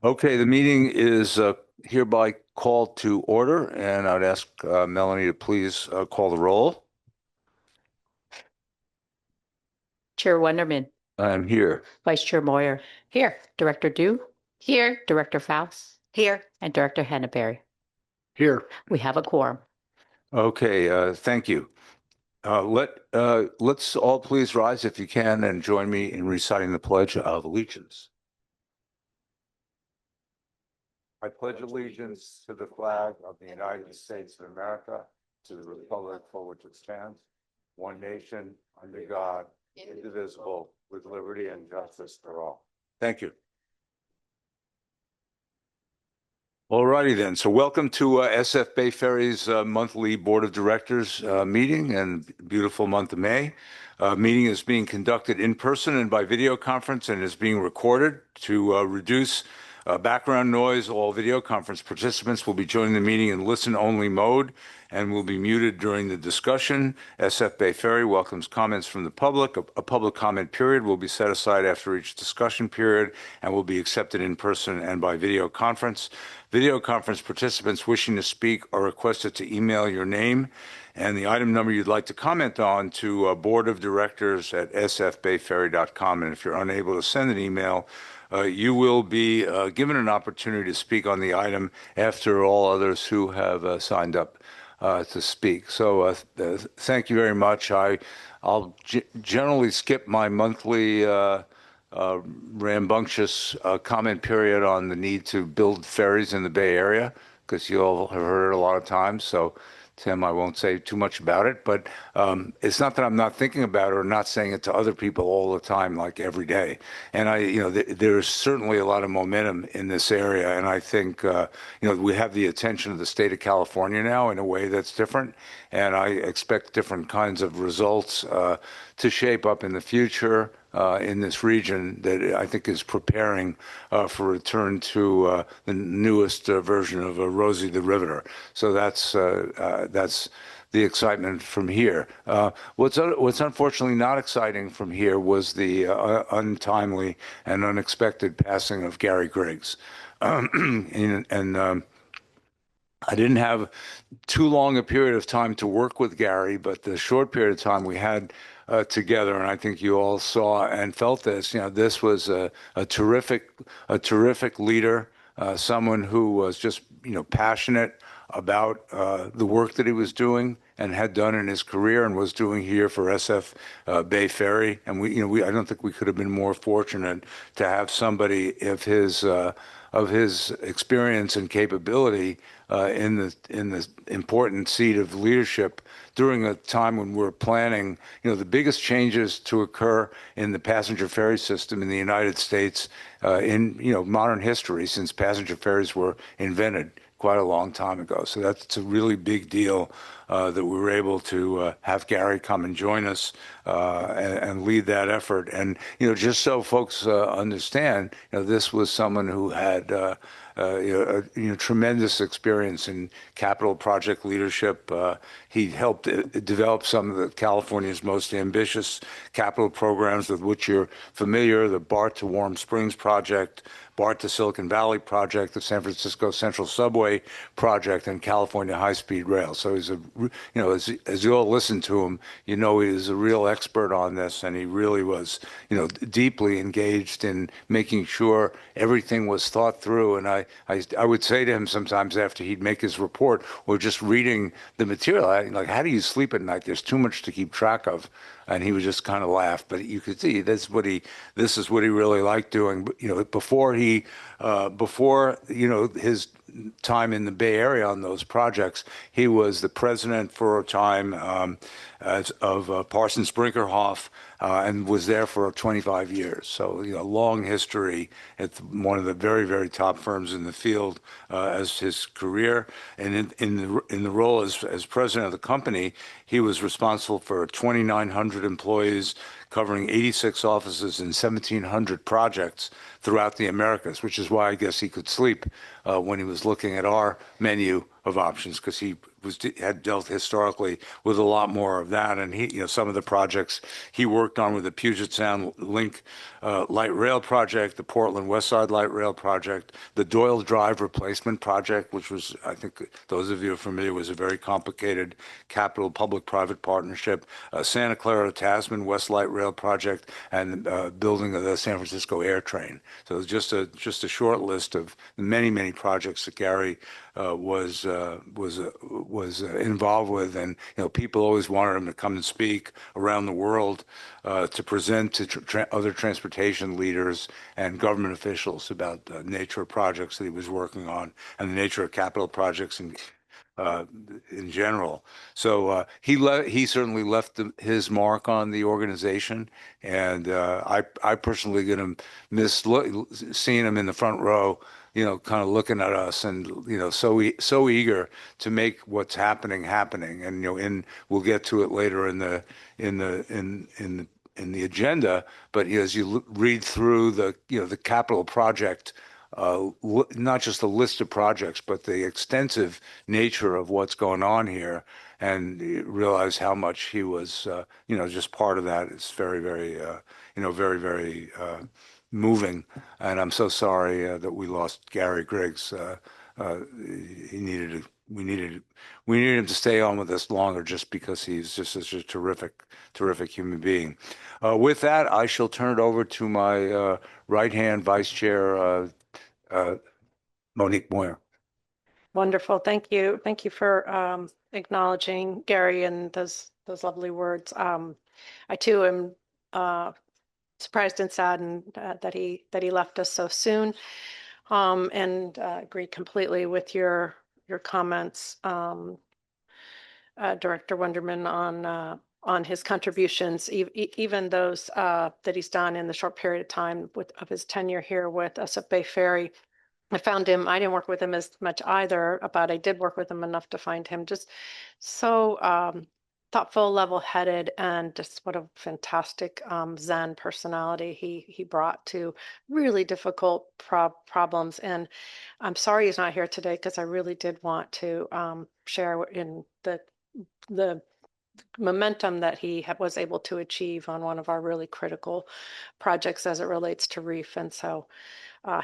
Okay, the meeting is hereby called to order, and I'd ask Melanie to please call the roll. Chair Wenderman, I'm here. Vice Chair Moyer. Here. Director Dew. Here. Director Faust. Here. And Director Henneberry. Here. We have a quorum. Okay, thank you. Let's all please rise if you can and join me in reciting the Pledge of Allegiance. I pledge allegiance to the flag of the United States of America, to the republic for which it stands, one nation, under God, indivisible, with liberty and justice for all. Thank you. All righty then. So welcome to SF Bay Ferry's monthly Board of Directors meeting and beautiful month of May. Meeting is being conducted in person and by video conference and is being recorded to reduce background noise. All video conference participants will be joining the meeting in listen-only mode and will be muted during the discussion. SF Bay Ferry welcomes comments from the public. A public comment period will be set aside after each discussion period and will be accepted in person and by video conference. Video conference participants wishing to speak are requested to email your name and the item number you'd like to comment on to boardofdirectors@sfbayferry.com. And if you're unable to send an email, you will be given an opportunity to speak on the item after all others who have signed up to speak. So thank you very much. I'll generally skip my monthly rambunctious comment period on the need to build ferries in the Bay Area, because you all have heard it a lot of times. So, Tim, I won't say too much about it, but it's not that I'm not thinking about it or not saying it to other people all the time, like every day. And there's certainly a lot of momentum in this area, and I think we have the attention of the state of California now in a way that's different, and I expect different kinds of results to shape up in the future. In this region that I think is preparing for return to the newest version of Rosie the Riveter. So that's the excitement from here. What's unfortunately not exciting from here was the untimely and unexpected passing of Gary Griggs. I didn't have too long a period of time to work with Gary, but the short period of time we had together, and I think you all saw and felt this. This was a terrific leader, someone who was just passionate about the work that he was doing and had done in his career and was doing here for SF Bay Ferry. And I don't think we could have been more fortunate to have somebody of his experience and capability in the important seat of leadership during a time when we're planning, the biggest changes to occur in the passenger ferry system in the United States in modern history, since passenger ferries were invented quite a long time ago. So that's a really big deal that we were able to have Gary come and join us and lead that effort. And just so folks understand, this was someone who had tremendous experience in capital project leadership. He helped develop some of California's most ambitious capital programs with which you're familiar: the BART to Warm Springs project, BART to Silicon Valley project, the San Francisco Central Subway project, and California High-Speed Rail. So he's as you all listen to him, he is a real expert on this, and he really was, deeply engaged in making sure everything was thought through. And I would say to him sometimes after he'd make his report or just reading the material, like, how do you sleep at night? There's too much to keep track of. And he would just kind of laugh, but you could see this is what he really liked doing. Before his time in the Bay Area on those projects, he was the president for a time of Parsons Brinkerhoff and was there for 25 years. So long history at one of the very, very top firms in the field as his career. And in the role as president of the company, he was responsible for 2,900 employees, covering 86 offices and 1,700 projects throughout the Americas, which is why I guess he could sleep when he was looking at our menu of options, because he had dealt historically with a lot more of that. And some of the projects he worked on with the Puget Sound Link light rail project, the Portland West Side light rail project, the Doyle Drive replacement project, which was, I think those of you are familiar, was a very complicated capital public-private partnership, Santa Clara Tasman West Light Rail project, and building of the San Francisco Air Train. So it's just a short list of many, many projects that Gary was involved with, and people always wanted him to come and speak around the world to present to other transportation leaders and government officials about the nature of projects that he was working on and the nature of capital projects uh, in general. So he certainly left his mark on the organization, and I personally gonna miss seeing him in the front row, kind of looking at us, and so eager to make what's happening. And we'll get to it later in the in the agenda. But as you read through the capital project, not just the list of projects, but the extensive nature of what's going on here, and you realize how much he was, just part of that. It's very, very, very, very moving. And I'm so sorry that we lost Gary Griggs. Uh, he needed to, we needed him to stay on with us longer, just because he's just such a terrific human being. With that, I shall turn it over to my right-hand vice chair, uh, Monique Moyer. Wonderful. Thank you. Thank you for acknowledging Gary and those lovely words. I too am surprised and saddened that he left us so soon, and agree completely with your comments, Director Wonderman, on his contributions, even those that he's done in the short period of time of his tenure here with us at Bay Ferry. I found him, I didn't work with him as much either, but I did work with him enough to find him just so thoughtful, level-headed, and just what a fantastic Zen personality he brought to really difficult problems. And I'm sorry he's not here today, because I really did want to share in the momentum that he was able to achieve on one of our really critical projects as it relates to reef. And so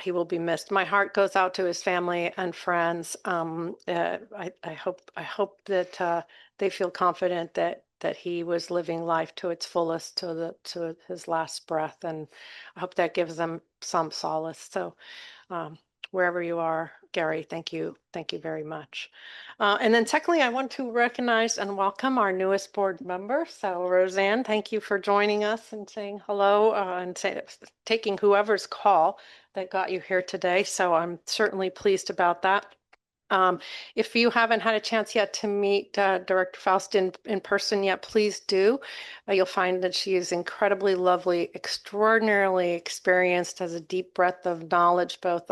he will be missed. My heart goes out to his family and friends. I hope that they feel confident that he was living life to its fullest, to his last breath, and I hope that gives them some solace. So wherever you are, Gary, thank you very much. And then secondly, I want to recognize and welcome our newest board member. So Roseanne, thank you for joining us and saying hello, and taking whoever's call that got you here today. So I'm certainly pleased about that. If you haven't had a chance yet to meet Director Faust in person yet, please do. You'll find that she is incredibly lovely, extraordinarily experienced, has a deep breadth of knowledge, both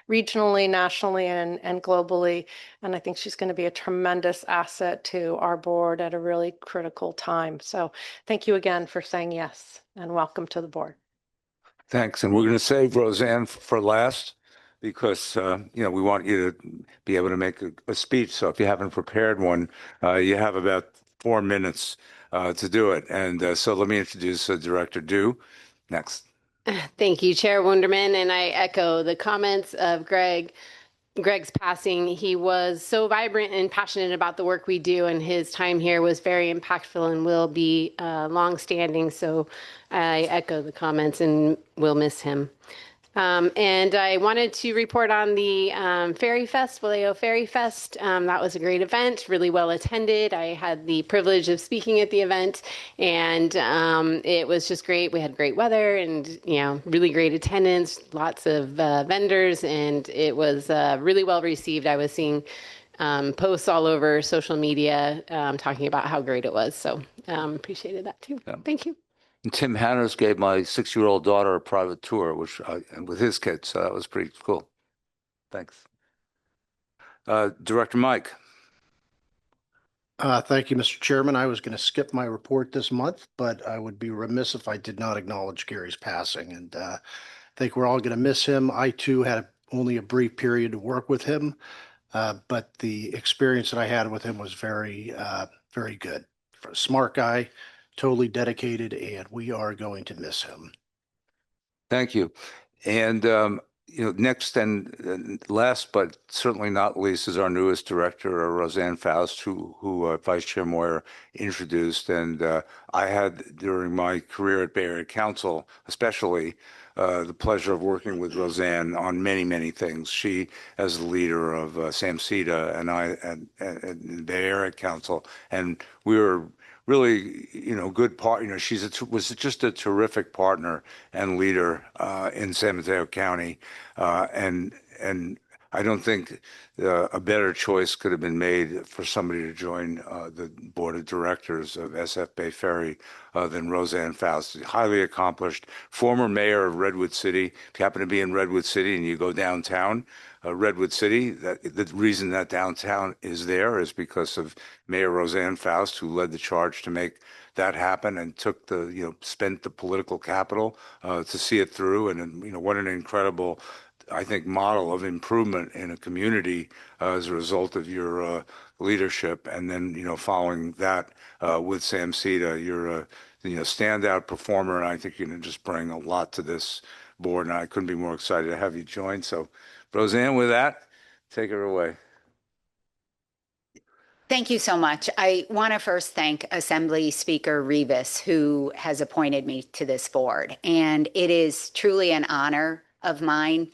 regionally, nationally, and globally. And I think she's going to be a tremendous asset to our board at a really critical time. So thank you again for saying yes, and welcome to the board. Thanks. And we're going to save Roseanne for last, because we want you to be able to make a speech. So if you haven't prepared one, you have about 4 minutes to do it. And so let me introduce Director Du next. Thank you, Chair Wunderman, and I echo the comments of Greg's passing. He was so vibrant and passionate about the work we do, and his time here was very impactful and will be long-standing. So I echo the comments and will miss him. And I wanted to report on the Ferry Fest, Vallejo Ferry Fest. That was a great event, really well attended. I had the privilege of speaking at the event, and it was just great. We had great weather and, really great attendance, lots of vendors, and it was really well received. I was seeing posts all over social media talking about how great it was. So appreciated that too. Yeah. Thank you. And Tim Hanners gave my 6-year-old daughter a private tour, and with his kids, so that was pretty cool. Thanks. Director Mike. Thank you, Mr. Chairman. I was going to skip my report this month, but I would be remiss if I did not acknowledge Gary's passing. And I think we're all going to miss him. I, too, had only a brief period to work with him, But the experience that I had with him was very good. Smart guy, totally dedicated, and we are going to miss him. Thank you. And next and last, but certainly not least, is our newest director, Roseanne Faust, who Vice Chair Moyer introduced. And I had during my career at Bay Area Council, especially, the pleasure of working with Roseanne on many, many things. She, as the leader of SAMCETA, and I at the Bay Area Council, and we were really, good part. Was just a terrific partner and leader in San Mateo County, and I don't think a better choice could have been made for somebody to join the board of directors of SF Bay Ferry than Roseanne Faust. Highly accomplished, former mayor of Redwood City. If you happen to be in Redwood City and you go downtown, Redwood City, the reason that downtown is there is because of Mayor Roseanne Faust, who led the charge to make that happen and took spent the political capital to see it through. And what an incredible, I think, model of improvement in a community as a result of your leadership. And then, following that with Sam Sita, you're a standout performer, and I think you can just bring a lot to this board. And I couldn't be more excited to have you join. So, Roseanne, with that, take her away. Thank you so much. I want to first thank Assembly Speaker Rivas, who has appointed me to this board. And it is truly an honor of mine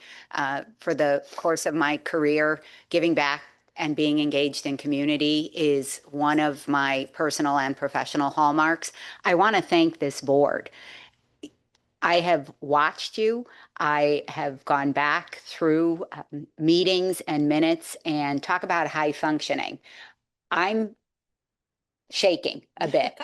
for the course of my career. Giving back and being engaged in community is one of my personal and professional hallmarks. I want to thank this board. I have watched you. I have gone back through meetings and minutes and talk about high functioning. I'm shaking a bit.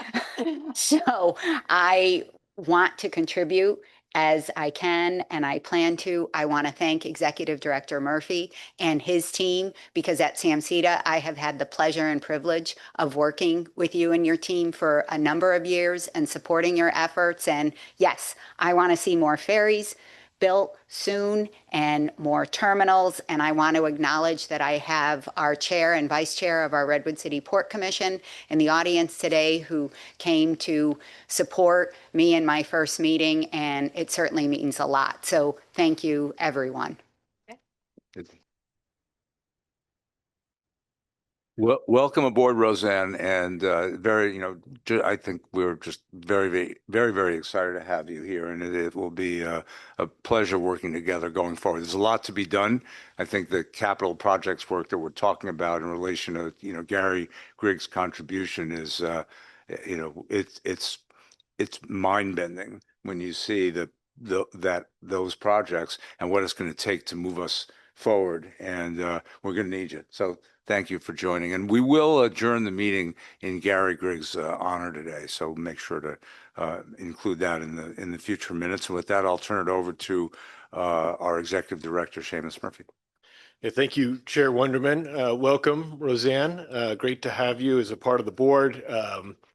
So I want to contribute as I can, and I plan to. I want to thank Executive Director Murphy and his team, because at SAMCETA, I have had the pleasure and privilege of working with you and your team for a number of years and supporting your efforts. And yes, I want to see more ferries built soon and more terminals. And I want to acknowledge that I have our chair and vice chair of our Redwood City Port Commission in the audience today, who came to support me in my first meeting, and it certainly means a lot. So thank you, everyone. Well, welcome aboard, Roseanne, and I think we're just very, very, very, very excited to have you here, and it will be a pleasure working together going forward. There's a lot to be done. I think the capital projects work that we're talking about in relation to, Gary Griggs' contribution is, it's mind-bending when you see those projects and what it's going to take to move us forward, and we're going to need you. So thank you for joining, and we will adjourn the meeting in Gary Griggs' honor today. So make sure to include that in the future minutes. And with that, I'll turn it over to our Executive Director, Seamus Murphy. Yeah, thank you, Chair Wonderman. Welcome, Roseanne. Great to have you as a part of the board.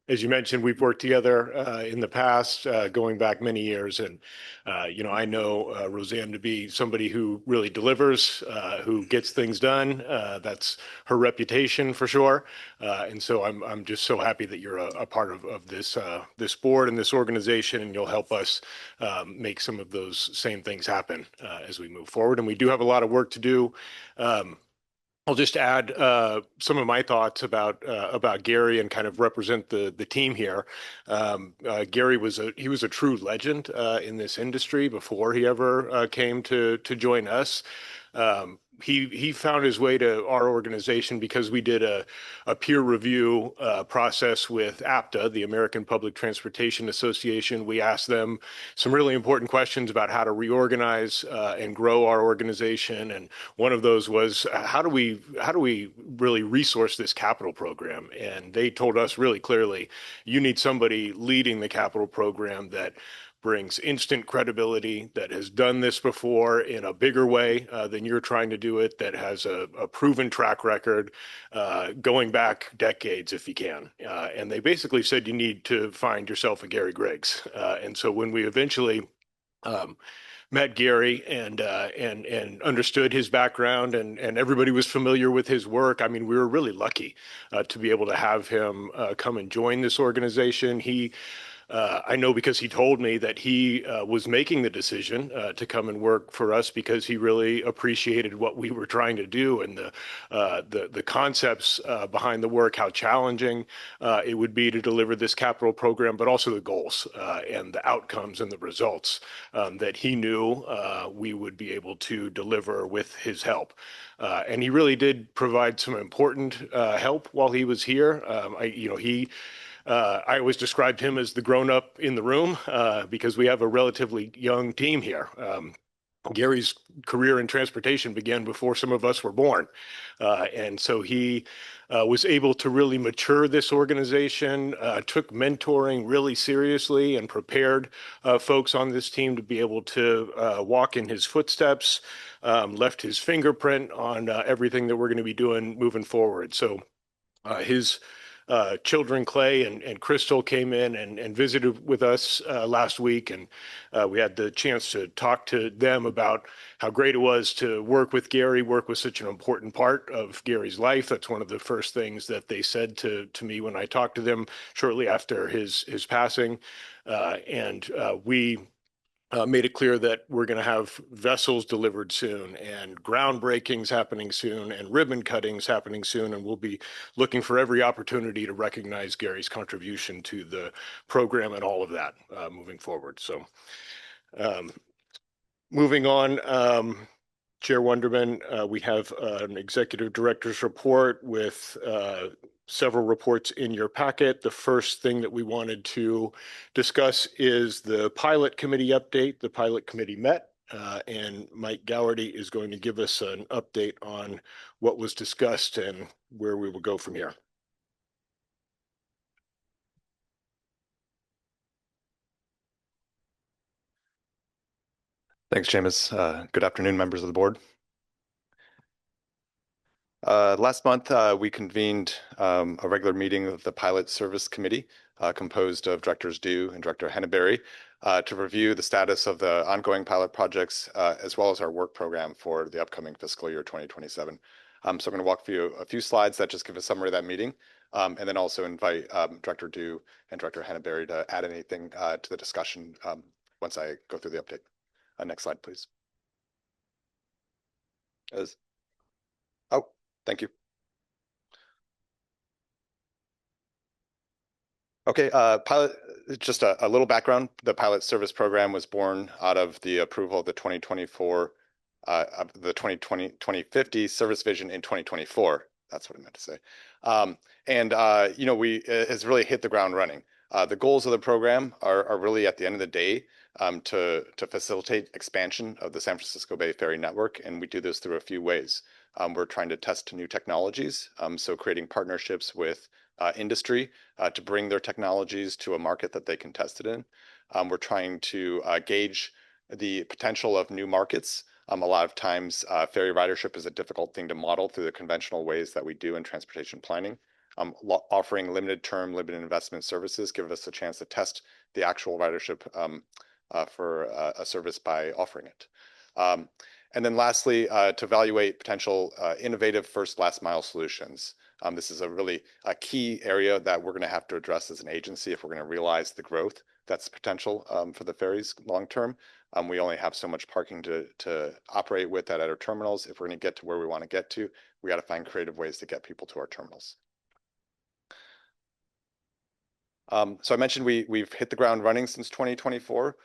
As you mentioned, we've worked together in the past, going back many years. And, I know Roseanne to be somebody who really delivers, who gets things done. That's her reputation for sure. And so I'm just so happy that you're a part of this board and this organization, and you'll help us make some of those same things happen as we move forward. And we do have a lot of work to do. I'll just add some of my thoughts about Gary and kind of represent the team here. Gary was a true legend in this industry before he ever came to join us. He found his way to our organization because we did a peer review process with APTA, the American Public Transportation Association. We asked them some really important questions about how to reorganize and grow our organization. And one of those was, how do we really resource this capital program? And they told us really clearly, you need somebody leading the capital program that brings instant credibility, that has done this before in a bigger way than you're trying to do it, that has a proven track record going back decades if you can. And they basically said you need to find yourself a Gary Griggs. And so when we eventually met Gary and understood his background, and everybody was familiar with his work. I mean, we were really lucky to be able to have him come and join this organization. I know because he told me that he was making the decision to come and work for us because he really appreciated what we were trying to do and the concepts behind the work, how challenging it would be to deliver this capital program, but also the goals and the outcomes and the results that he knew we would be able to deliver with his help. And he really did provide some important help while he was here. I always described him as the grown-up in the room because we have a relatively young team here. Gary's career in transportation began before some of us were born. And so he was able to really mature this organization, took mentoring really seriously, and prepared folks on this team to be able to walk in his footsteps, left his fingerprint on everything that we're going to be doing moving forward. So his children, Clay and Crystal, came in and visited with us last week, and we had the chance to talk to them about how great it was to work with Gary, work with such an important part of Gary's life. That's one of the first things that they said to me when I talked to them shortly after his passing. We made it clear that we're going to have vessels delivered soon and groundbreakings happening soon and ribbon cuttings happening soon. And we'll be looking for every opportunity to recognize Gary's contribution to the program and all of that moving forward. So moving on, Chair Wonderman, we have an executive director's report with several reports in your packet. The first thing that we wanted to discuss is the pilot committee update. The pilot committee met, and Mike Gowerty is going to give us an update on what was discussed and where we will go from here. Thanks, James. Good afternoon, members of the board. Last month, we convened a regular meeting of the Pilot Service Committee, composed of Directors Dew and Director Henneberry, to review the status of the ongoing pilot projects, as well as our work program for the upcoming fiscal year 2027. So I'm going to walk through a few slides that just give a summary of that meeting, and then also invite Director Dew and Director Henneberry to add anything to the discussion once I go through the update. Next slide, please. Oh, thank you. Okay, just a little background. The pilot service program was born out of the approval of the 2024, of the 2050 service vision in 2024. That's what I meant to say. It has really hit the ground running. The goals of the program are really at the end of the day to facilitate expansion of the San Francisco Bay Ferry Network, and we do this through a few ways. We're trying to test new technologies, so creating partnerships with industry to bring their technologies to a market that they can test it in. We're trying to gauge the potential of new markets. A lot of times, ferry ridership is a difficult thing to model through the conventional ways that we do in transportation planning. Offering limited term, limited investment services give us a chance to test the actual ridership for a service by offering it. And then lastly, to evaluate potential innovative first last mile solutions. This is a key area that we're going to have to address as an agency if we're going to realize the growth that's potential for the ferries long term. We only have so much parking to operate with at our terminals. If we're going to get to where we want to get to, we got to find creative ways to get people to our terminals. So I mentioned we've hit the ground running since 2024.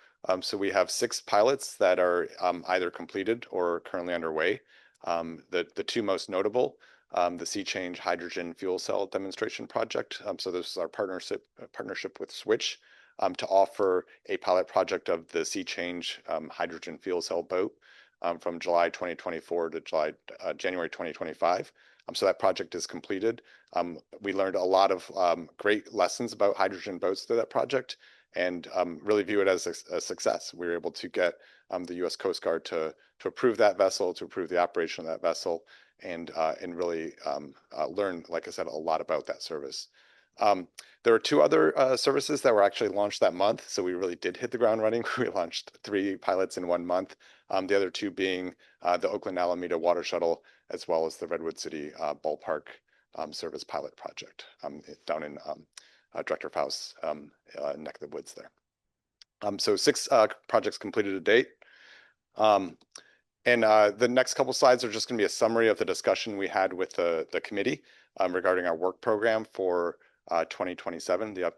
So we have 6 pilots that are either completed or currently underway. The two most notable, the Sea Change Hydrogen Fuel Cell Demonstration Project. So this is our partnership with Switch to offer a pilot project of the Sea Change Hydrogen Fuel Cell boat from July 2024 to January 2025. So that project is completed. We learned a lot of great lessons about hydrogen boats through that project, and really view it as a success. We were able to get the U.S. Coast Guard to approve that vessel, to approve the operation of that vessel, and really learn, like I said, a lot about that service. There are two other services that were actually launched that month, so we really did hit the ground running. We launched 3 pilots in 1 month. The other two being the Oakland Alameda Water Shuttle, as well as the Redwood City Ballpark Service Pilot Project down in Director Faust's neck of the woods there. So 6 projects completed to date. And the next couple slides are just going to be a summary of the discussion we had with the committee regarding our work program for 2027, the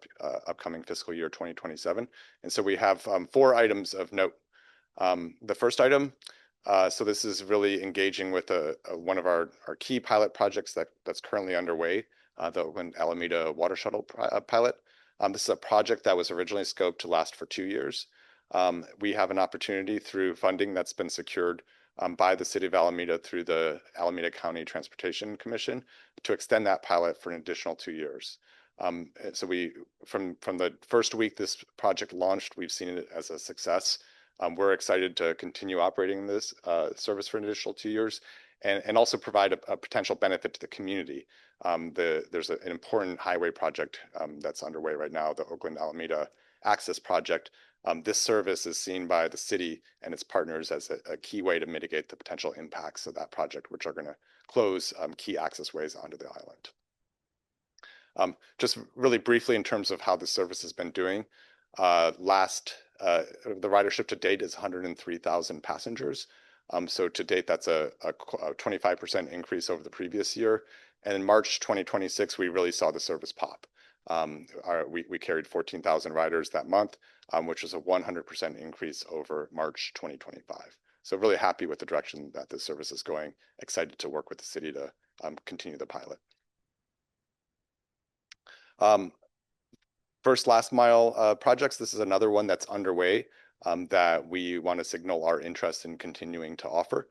upcoming fiscal year 2027. And so we have 4 items of note. The first item, so this is really engaging with one of our key pilot projects that's currently underway, the Oakland Alameda Water Shuttle pilot. This is a project that was originally scoped to last for 2 years. We have an opportunity through funding that's been secured by the City of Alameda through the Alameda County Transportation Commission to extend that pilot for an additional 2 years. So from the first week this project launched, we've seen it as a success. We're excited to continue operating this service for an additional 2 years and also provide a potential benefit to the community. There's an important highway project that's underway right now, the Oakland Alameda Access Project. This service is seen by the city and its partners as a key way to mitigate the potential impacts of that project, which are going to close key access ways onto the island. Just really briefly in terms of how the service has been doing, the ridership to date is 103,000 passengers. So to date, that's a 25% increase over the previous year. And in March 2026, we really saw the service pop. We carried 14,000 riders that month, which was a 100% increase over March 2025. So really happy with the direction that this service is going. Excited to work with the city to continue the pilot. First last mile projects. This is another one that's underway that we want to signal our interest in continuing to offer.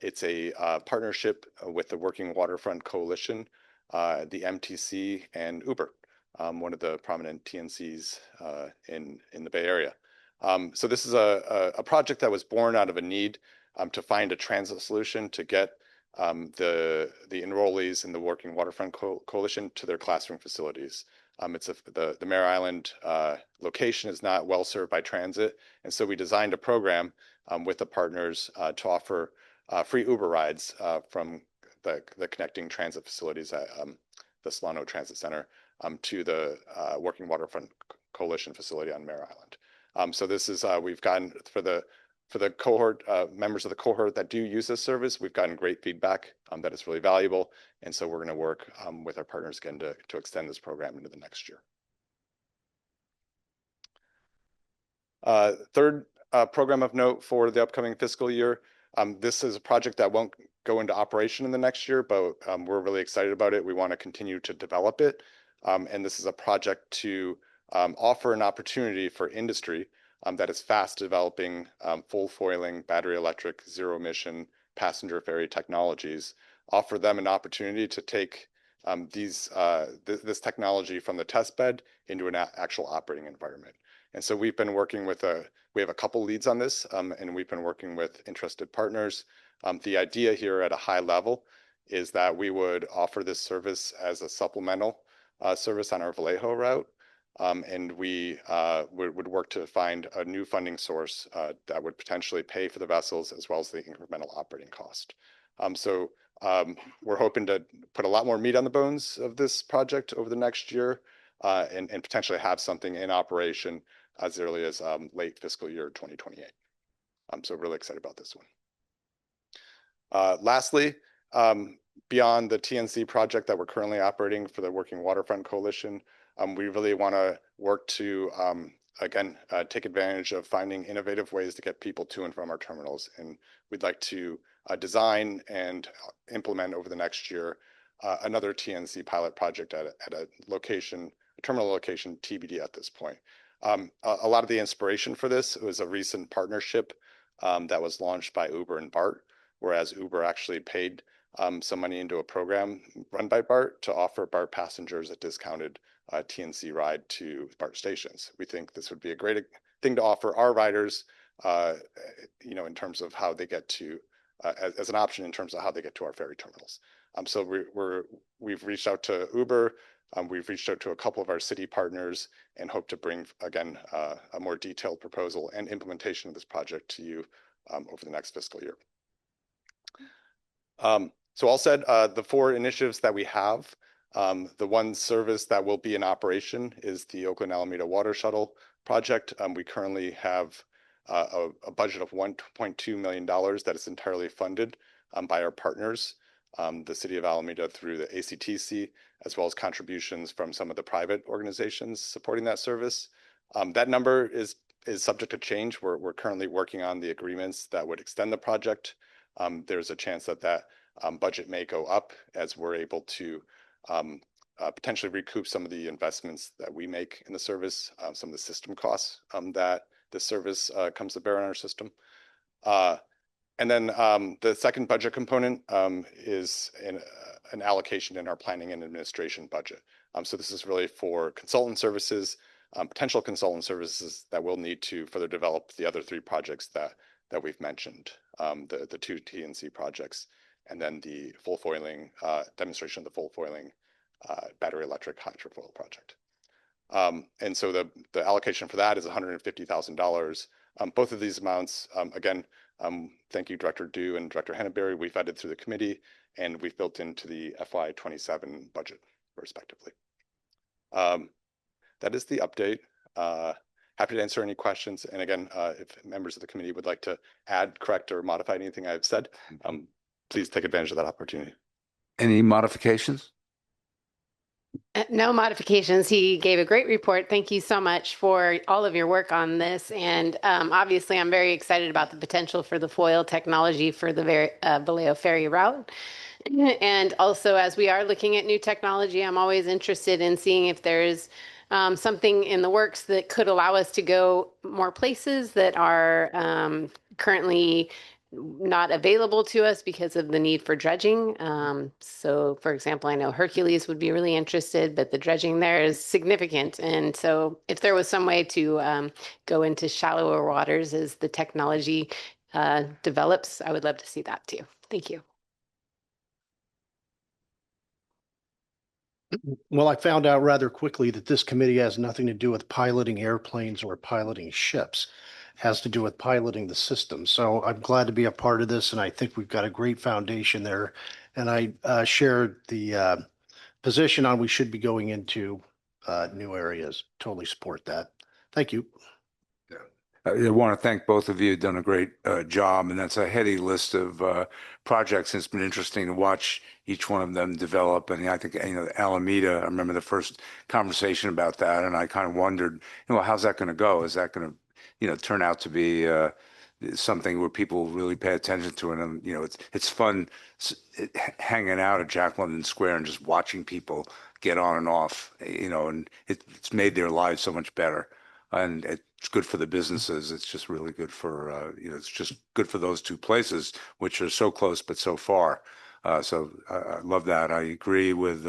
It's a partnership with the Working Waterfront Coalition, the MTC, and Uber, one of the prominent TNCs in the Bay Area. So this is a project that was born out of a need to find a transit solution to get the enrollees in the Working Waterfront Coalition to their classroom facilities. The Mare Island location is not well served by transit, and so we designed a program with the partners to offer free Uber rides from the connecting transit facilities at the Solano Transit Center to the Working Waterfront Coalition facility on Mare Island. So this is we've gotten for the cohort members of the cohort that do use this service, we've gotten great feedback that it's really valuable, and so we're going to work with our partners again to extend this program into the next year. Third program of note for the upcoming fiscal year. This is a project that won't go into operation in the next year, but we're really excited about it. We want to continue to develop it, and this is a project to offer an opportunity for industry that is fast developing full foiling, battery electric, zero emission passenger ferry technologies, offer them an opportunity to take this technology from the test bed into an actual operating environment. And so we've been working with we have a couple leads on this, and we've been working with interested partners. The idea here at a high level is that we would offer this service as a supplemental service on our Vallejo route. And we would work to find a new funding source that would potentially pay for the vessels as well as the incremental operating cost. So we're hoping to put a lot more meat on the bones of this project over the next year and potentially have something in operation as early as late fiscal year 2028. So really excited about this one. Lastly, beyond the TNC project that we're currently operating for the Working Waterfront Coalition, we really want to work to, again, take advantage of finding innovative ways to get people to and from our terminals. And we'd like to design and implement over the next year another TNC pilot project at a location, a terminal location TBD at this point. A lot of the inspiration for this was a recent partnership that was launched by Uber and BART, whereas Uber actually paid some money into a program run by BART to offer BART passengers a discounted TNC ride to BART stations. We think this would be a great thing to offer our riders, in terms of how they get to, as an option in terms of how they get to our ferry terminals. So we've reached out to Uber We've reached out to a couple of our city partners and hope to bring, again, a more detailed proposal and implementation of this project to you over the next fiscal year. So all said, the 4 initiatives that we have, the one service that will be in operation is the Oakland Alameda Water Shuttle project. We currently have a budget of $1.2 million that is entirely funded by our partners, the City of Alameda through the ACTC, as well as contributions from some of the private organizations supporting that service. That number is subject to change. We're currently working on the agreements that would extend the project. There's a chance that budget may go up as we're able to potentially recoup some of the investments that we make in the service, some of the system costs that the service comes to bear on our system. And then the second budget component is an allocation in our planning and administration budget. So this is really for consultant services, potential consultant services that we'll need to further develop the other 3 projects that we've mentioned, the 2 TNC projects, and then the full foiling demonstration of the full foiling battery electric hydrofoil project. And so the allocation for that is $150,000. Both of these amounts, again, thank you, Director Dew and Director Henneberry. We've vetted through the committee and we've built into the FY27 budget, respectively. That is the update. Happy to answer any questions. And again, if members of the committee would like to add, correct, or modify anything I've said, please take advantage of that opportunity. Any modifications? No modifications. He gave a great report. Thank you so much for all of your work on this. And obviously, I'm very excited about the potential for the foil technology for the Vallejo Ferry route. And also, as we are looking at new technology, I'm always interested in seeing if there's something in the works that could allow us to go more places that are currently not available to us because of the need for dredging. So, for example, I know Hercules would be really interested, but the dredging there is significant. And so if there was some way to go into shallower waters as the technology develops, I would love to see that too. Thank you. Well, I found out rather quickly that this committee has nothing to do with piloting airplanes or piloting ships. It has to do with piloting the system. So I'm glad to be a part of this, and I think we've got a great foundation there. And I shared the position on we should be going into new areas. Totally support that. Thank you. I want to thank both of you. You've done a great job, and that's a heady list of projects. And it's been interesting to watch each one of them develop. And I think, Alameda, I remember the first conversation about that, and I kind of wondered, how's that going to go? Is that going to, turn out to be something where people really pay attention to it? And, it's fun hanging out at Jack London Square and just watching people get on and off, and it's made their lives so much better. And it's good for the businesses. It's just really good for, it's just good for those 2 places, which are so close but so far. So I love that. I agree with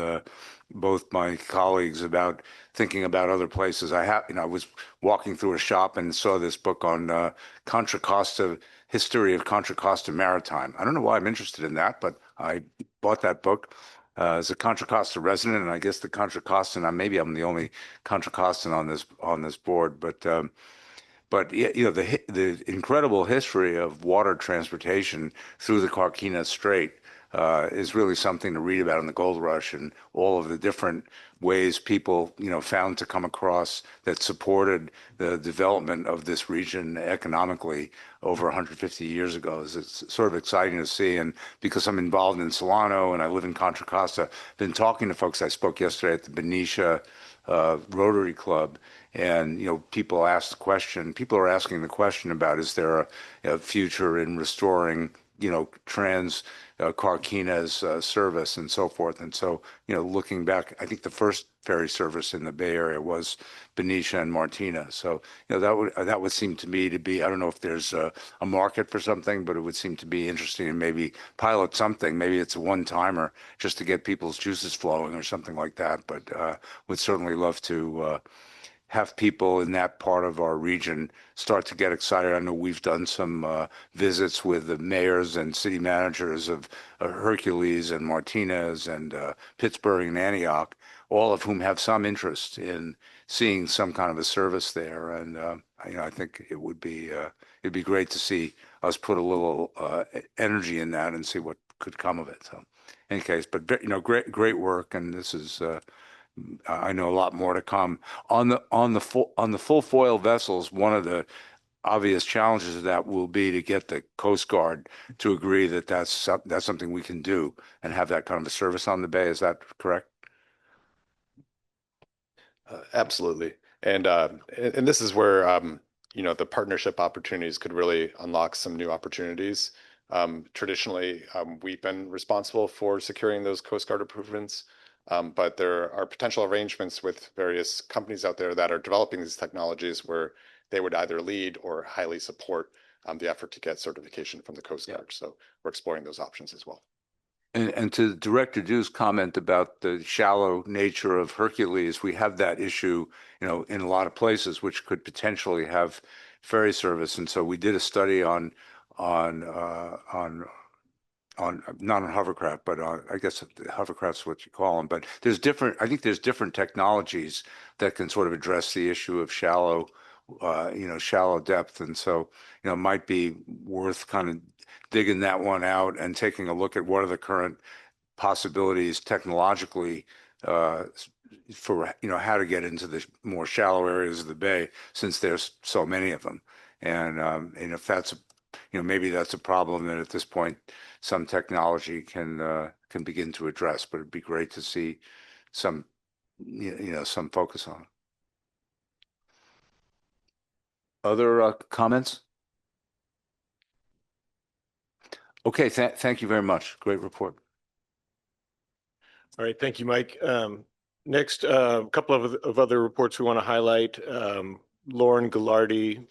both my colleagues about thinking about other places. I was walking through a shop and saw this book on Contra Costa, history of Contra Costa Maritime. I don't know why I'm interested in that, but I bought that book. As a Contra Costa resident, and I guess the Contra Costan, maybe I'm the only Contra Costan on this board, but the incredible history of water transportation through the Carquinez Strait is really something to read about in the Gold Rush, and all of the different ways people found to come across that supported the development of this region economically over 150 years ago. It's sort of exciting to see. And because I'm involved in Solano and I live in Contra Costa, I've been talking to folks. I spoke yesterday at the Benicia Rotary Club, and people are asking the question about, is there a future in restoring trans Carquinez service and so forth. And so, looking back, I think the first ferry service in the Bay Area was Benicia and Martina. So, that would seem to me to be, I don't know if there's a market for something, but it would seem to be interesting and maybe pilot something. Maybe it's a one-timer just to get people's juices flowing or something like that. But would certainly love to have people in that part of our region start to get excited. I know we've done some visits with the mayors and city managers of Hercules and Martinez and Pittsburgh and Antioch, all of whom have some interest in seeing some kind of a service there. And I think it'd be great to see us put a little energy in that and see what could come of it. So, in any case, but great work, and this is. I know a lot more to come on the full foil vessels. One of the obvious challenges of that will be to get the Coast Guard to agree that that's something we can do and have that kind of a service on the bay. Is that correct? Absolutely. And this is where, the partnership opportunities could really unlock some new opportunities. Traditionally, we've been responsible for securing those Coast Guard improvements, but there are potential arrangements with various companies out there that are developing these technologies where they would either lead or highly support the effort to get certification from the Coast Guard. So we're exploring those options as well. And to Director Du's comment about the shallow nature of Hercules, we have that issue, in a lot of places, which could potentially have ferry service. And so we did a study on not on hovercraft, but on, I guess hovercraft's what you call them. But I think there's different technologies that can sort of address the issue of shallow depth. And so, it might be worth kind of digging that one out and taking a look at what are the current possibilities technologically for how to get into the more shallow areas of the bay, since there's so many of them. And if that's maybe that's a problem that at this point some technology can begin to address. But it'd be great to see some some focus on it. Other comments? Okay, thank you very much. Great report. All right, thank you, Mike. Next, a couple of other reports we want to highlight. Lauren Ghilardi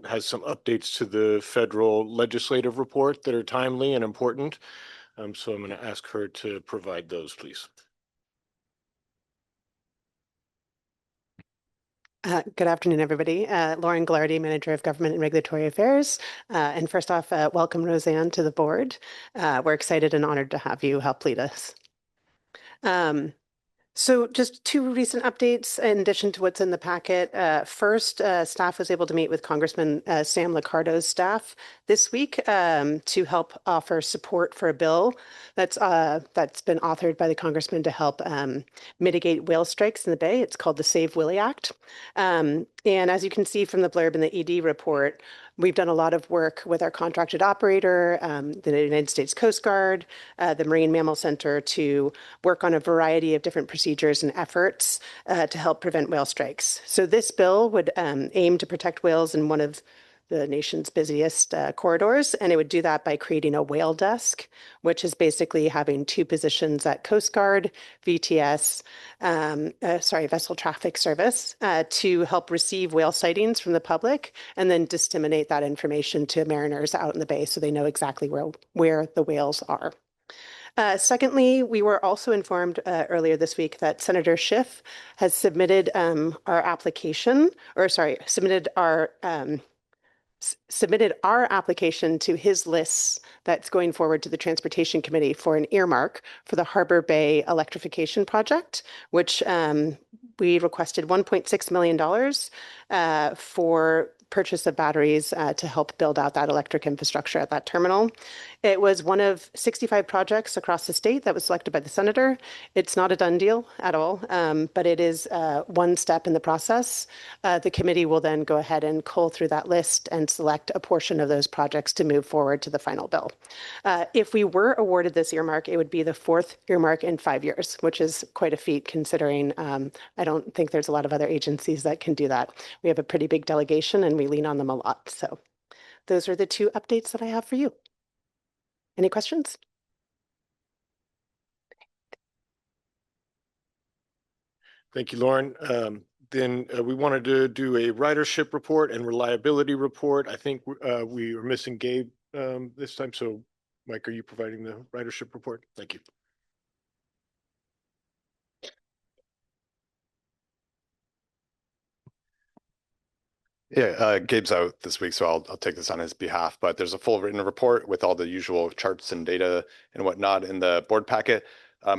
has some updates to the federal legislative report that are timely and important. So I'm going to ask her to provide those, please. Good afternoon, everybody. Lauren Ghilardi, Manager of Government and Regulatory Affairs. And first off, welcome Roseanne to the board. We're excited and honored to have you help lead us. So just two recent updates in addition to what's in the packet. First, staff was able to meet with Congressman Sam Liccardo's staff this week to help offer support for a bill that's been authored by the congressman to help mitigate whale strikes in the Bay. It's called the Save Willie Act. And as you can see from the blurb in the ED report, we've done a lot of work with our contracted operator, the United States Coast Guard, the Marine Mammal Center, to work on a variety of different procedures and efforts to help prevent whale strikes. So this bill would aim to protect whales in one of the nation's busiest corridors, and it would do that by creating a whale desk, which is basically having two positions at Coast Guard, VTS, Vessel Traffic Service, to help receive whale sightings from the public and then disseminate that information to mariners out in the bay so they know exactly where the whales are. Secondly, we were also informed earlier this week that Senator Schiff has submitted submitted our application to his lists that's going forward to the Transportation Committee for an earmark for the Harbor Bay Electrification Project, which we requested $1.6 million for purchase of batteries to help build out that electric infrastructure at that terminal. It was one of 65 projects across the state that was selected by the senator. It's not a done deal at all, but it is one step in the process. The committee will then go ahead and cull through that list and select a portion of those projects to move forward to the final bill. If we were awarded this earmark, it would be the fourth earmark in 5 years, which is quite a feat considering I don't think there's a lot of other agencies that can do that. We have a pretty big delegation and we lean on them a lot. So those are the two updates that I have for you. Any questions? Thank you, Lauren. Then we wanted to do a ridership report and reliability report. I think we are missing Gabe this time. So Mike, are you providing the ridership report? Thank you. Yeah, Gabe's out this week, so I'll take this on his behalf. But there's a full written report with all the usual charts and data and whatnot in the board packet.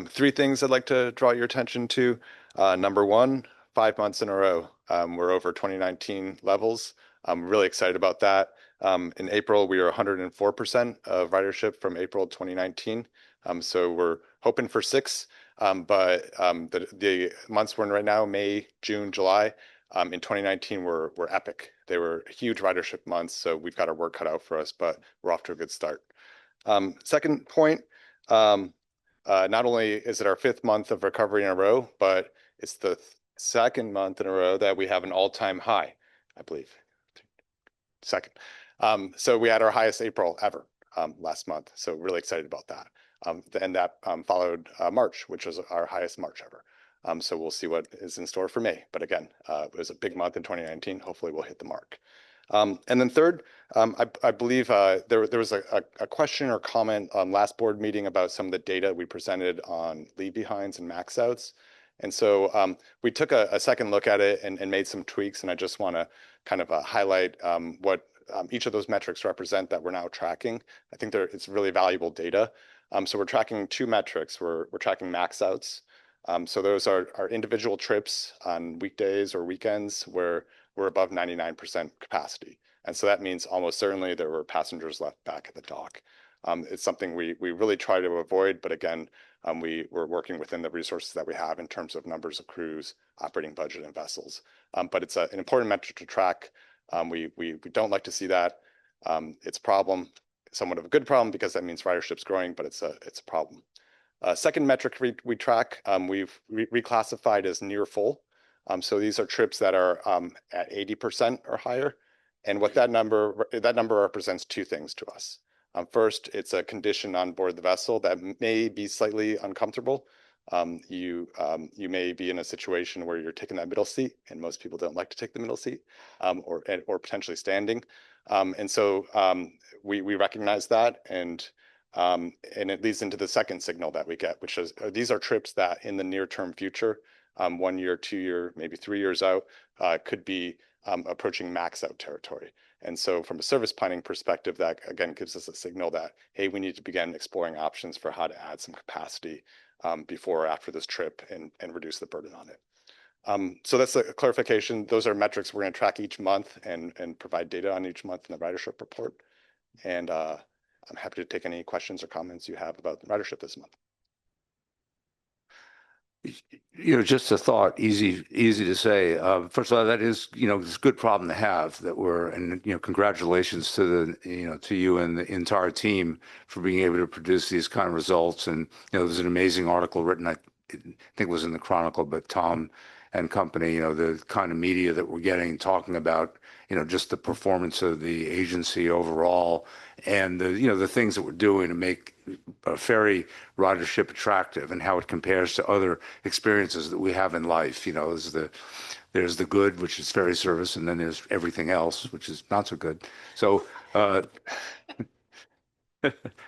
Three things I'd like to draw your attention to. Number one, 5 months in a row. We're over 2019 levels. I'm really excited about that. In April, we were 104% of ridership from April 2019. So we're hoping for 6. But the months we're in right now, May, June, July, in 2019 were epic. They were huge ridership months. So we've got our work cut out for us, but we're off to a good start. Second point, not only is it our 5th month of recovery in a row, but it's the second month in a row that we have an all-time high, I believe. Second. So we had our highest April ever last month. So really excited about that. And that followed March, which was our highest March ever. So we'll see what is in store for May. But again, it was a big month in 2019. Hopefully we'll hit the mark. And then third, I believe there was a question or comment on last board meeting about some of the data we presented on leave behinds and max outs. And so we took a second look at it and made some tweaks. And I just want to kind of highlight what each of those metrics represent that we're now tracking. I think it's really valuable data. So we're tracking 2 metrics. We're tracking max outs. So those are individual trips on weekdays or weekends where we're above 99% capacity. And so that means almost certainly there were passengers left back at the dock. It's something we really try to avoid, but again, we're working within the resources that we have in terms of numbers of crews, operating budget, and vessels. But it's an important metric to track. We don't like to see that. It's a problem, somewhat of a good problem because that means ridership's growing, but it's a problem. Second metric we track, we've reclassified as near full. So these are trips that are at 80% or higher. And what that number represents 2 things to us. First, it's a condition on board the vessel that may be slightly uncomfortable. You may be in a situation where you're taking that middle seat, and most people don't like to take the middle seat, or potentially standing. And so we recognize that, and it leads into the second signal that we get, which is these are trips that in the near-term future, 1 year, 2 year, maybe 3 years out, could be approaching max out territory. And so from a service planning perspective, that again gives us a signal that, hey, we need to begin exploring options for how to add some capacity before or after this trip and reduce the burden on it. So that's a clarification. Those are metrics we're going to track each month and provide data on each month in the ridership report. And I'm happy to take any questions or comments you have about ridership this month. Just a thought, easy to say. First of all, that is, it's a good problem to have that and congratulations to to you and the entire team for being able to produce these kind of results. And, there's an amazing article written, I think it was in the Chronicle, but Tom and company, the kind of media that we're getting talking about, just the performance of the agency overall and the things that we're doing to make ferry ridership attractive and how it compares to other experiences that we have in life. There's the good, which is ferry service, and then there's everything else, which is not so good. So I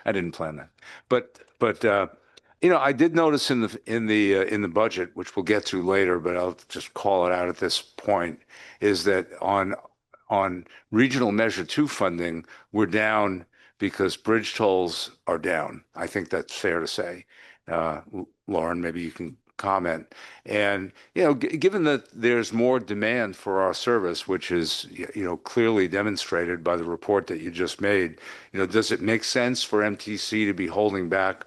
didn't plan that, but I did notice in the budget, which we'll get to later, but I'll just call it out at this point, is that on regional Measure 2 funding, we're down because bridge tolls are down. I think that's fair to say. Lauren, maybe you can comment. And, given that there's more demand for our service, which is, clearly demonstrated by the report that you just made, does it make sense for MTC to be holding back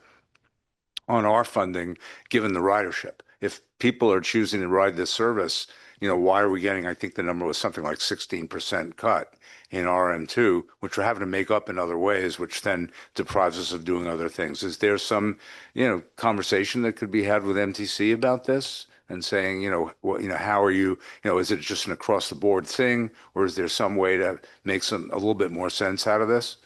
on our funding given the ridership? If people are choosing to ride this service, why are we getting, I think the number was something like 16% cut in RM2, which we're having to make up in other ways, which then deprives us of doing other things. Is there some, conversation that could be had with MTC about this and saying, how are you, is it just an across the board thing, or is there some way to make a little bit more sense out of this?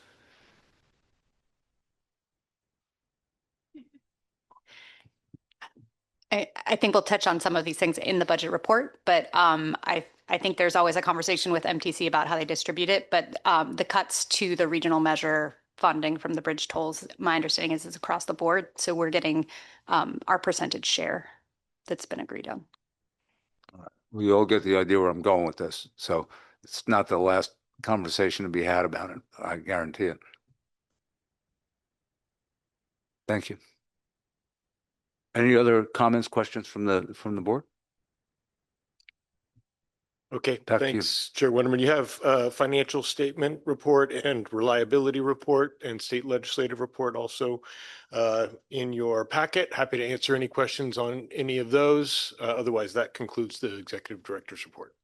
I think we'll touch on some of these things in the budget report, but I think there's always a conversation with MTC about how they distribute it. But the cuts to the regional measure funding from the bridge tolls, my understanding is it's across the board. So we're getting our percentage share that's been agreed on. We all get the idea where I'm going with this. So it's not the last conversation to be had about it. I guarantee it. Thank you. Any other comments, questions from the board? Okay, Back to you. thanks, Chair Winterman. You have a financial statement report and reliability report and state legislative report also in your packet. Happy to answer any questions on any of those. Otherwise, that concludes the executive director's report.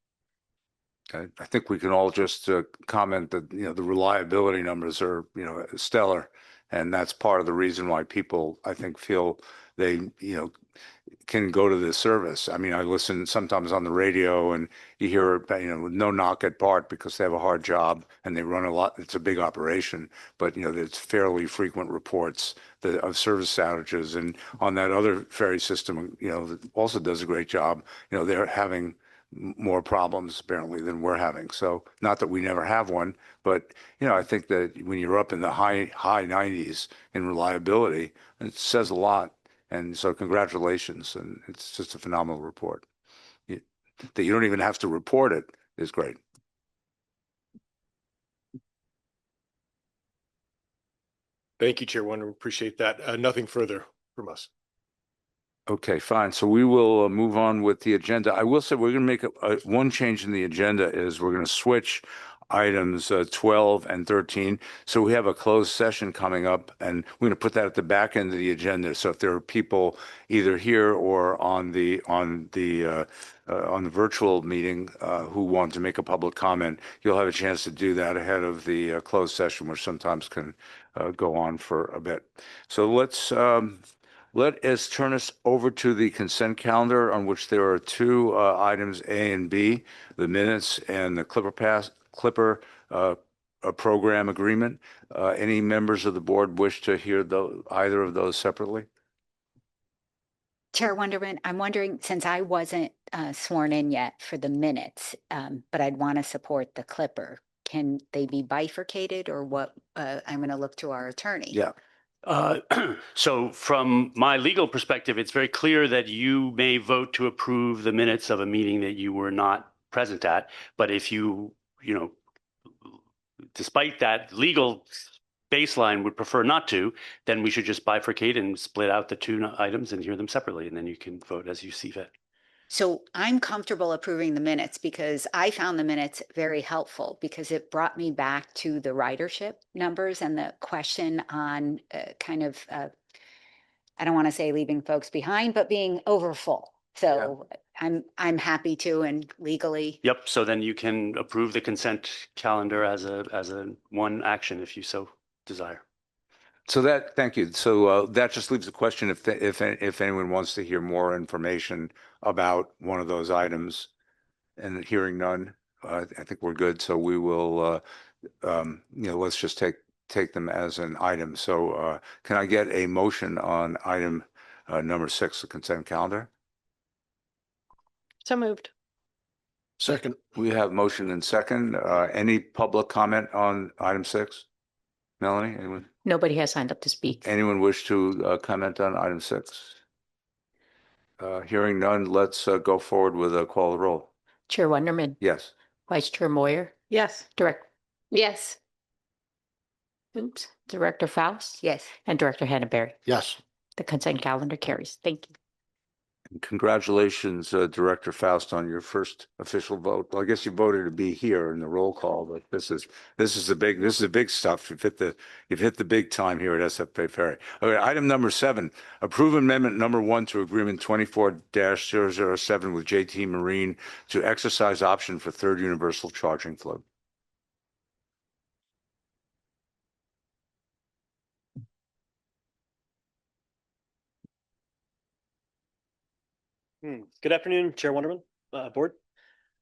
I think we can all just comment that, the reliability numbers are, stellar. And that's part of the reason why people, I think, feel they, can go to this service. I mean, I listen sometimes on the radio and you hear, no knock at BART because they have a hard job and they run a lot. It's a big operation, but, there's fairly frequent reports of service outages. And on that other ferry system, that also does a great job, they're having more problems apparently than we're having. So not that we never have one, but I think that when you're up in the high 90s in reliability, it says a lot. And so congratulations. And it's just a phenomenal report. That you don't even have to report it is great. Thank you, Chair Winterman. Appreciate that. Nothing further from us. Okay, fine. So we will move on with the agenda. I will say we're going to make one change in the agenda is we're going to switch items 12 and 13. So we have a closed session coming up, and we're going to put that at the back end of the agenda. So if there are people either here or on the virtual meeting who want to make a public comment, you'll have a chance to do that ahead of the closed session, which sometimes can go on for a bit. So let us turn us over to the consent calendar, on which there are two items, A and B, the minutes and the Clipper program agreement. Any members of the board wish to hear either of those separately? Chair Wonderman, I'm wondering, since I wasn't sworn in yet for the minutes, but I'd want to support the Clipper, can they be bifurcated or what? I'm going to look to our attorney. Yeah. So from my legal perspective, it's very clear that you may vote to approve the minutes of a meeting that you were not present at. But if you, despite that legal baseline would prefer not to, then we should just bifurcate and split out the two items and hear them separately. And then you can vote as you see fit. So I'm comfortable approving the minutes because I found the minutes very helpful because it brought me back to the ridership numbers and the question on I don't want to say leaving folks behind, but being overfull. So I'm happy to and legally. Yep. So then you can approve the consent calendar as a one action if you so desire. So thank you. So that just leaves the question if anyone wants to hear more information about one of those items, and hearing none, I think we're good. So we will, let's just take them as an item. So can I get a motion on item number 6, the consent calendar? So moved. Second. We have motion and second. Any public comment on item 6? Melanie, anyone? Nobody has signed up to speak. Anyone wish to comment on item 6? Hearing none, let's go forward with a call of the roll. Chair Wonderman. Yes. Vice Chair Moyer. Yes. Yes. Director Faust. Yes. And Director Hannaberry. Yes. The consent calendar carries. Thank you. Congratulations, Director Faust, on your first official vote. Well, I guess you voted to be here in the roll call, but this is the big stuff. You've hit the big time here at SF Bay Ferry. Okay, item number 7, approve amendment number 1 to agreement 24-007 with JT Marine to exercise option for third universal charging float. Good afternoon, Chair Wonderman, Board.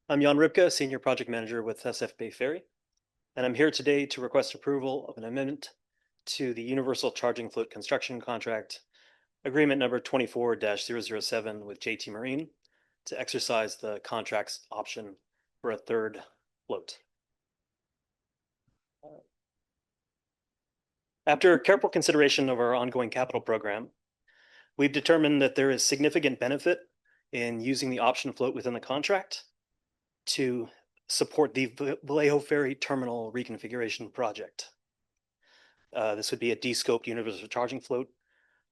I'm Jan Ripka, Senior Project Manager with SF Bay Ferry, and I'm here today to request approval of an amendment to the Universal Charging Float Construction Contract, Agreement number 24-007 with JT Marine to exercise the contract's option for a third float. After careful consideration of our ongoing capital program, we've determined that there is significant benefit in using the option float within the contract to support the Vallejo Ferry Terminal reconfiguration project. This would be a de-scoped universal charging float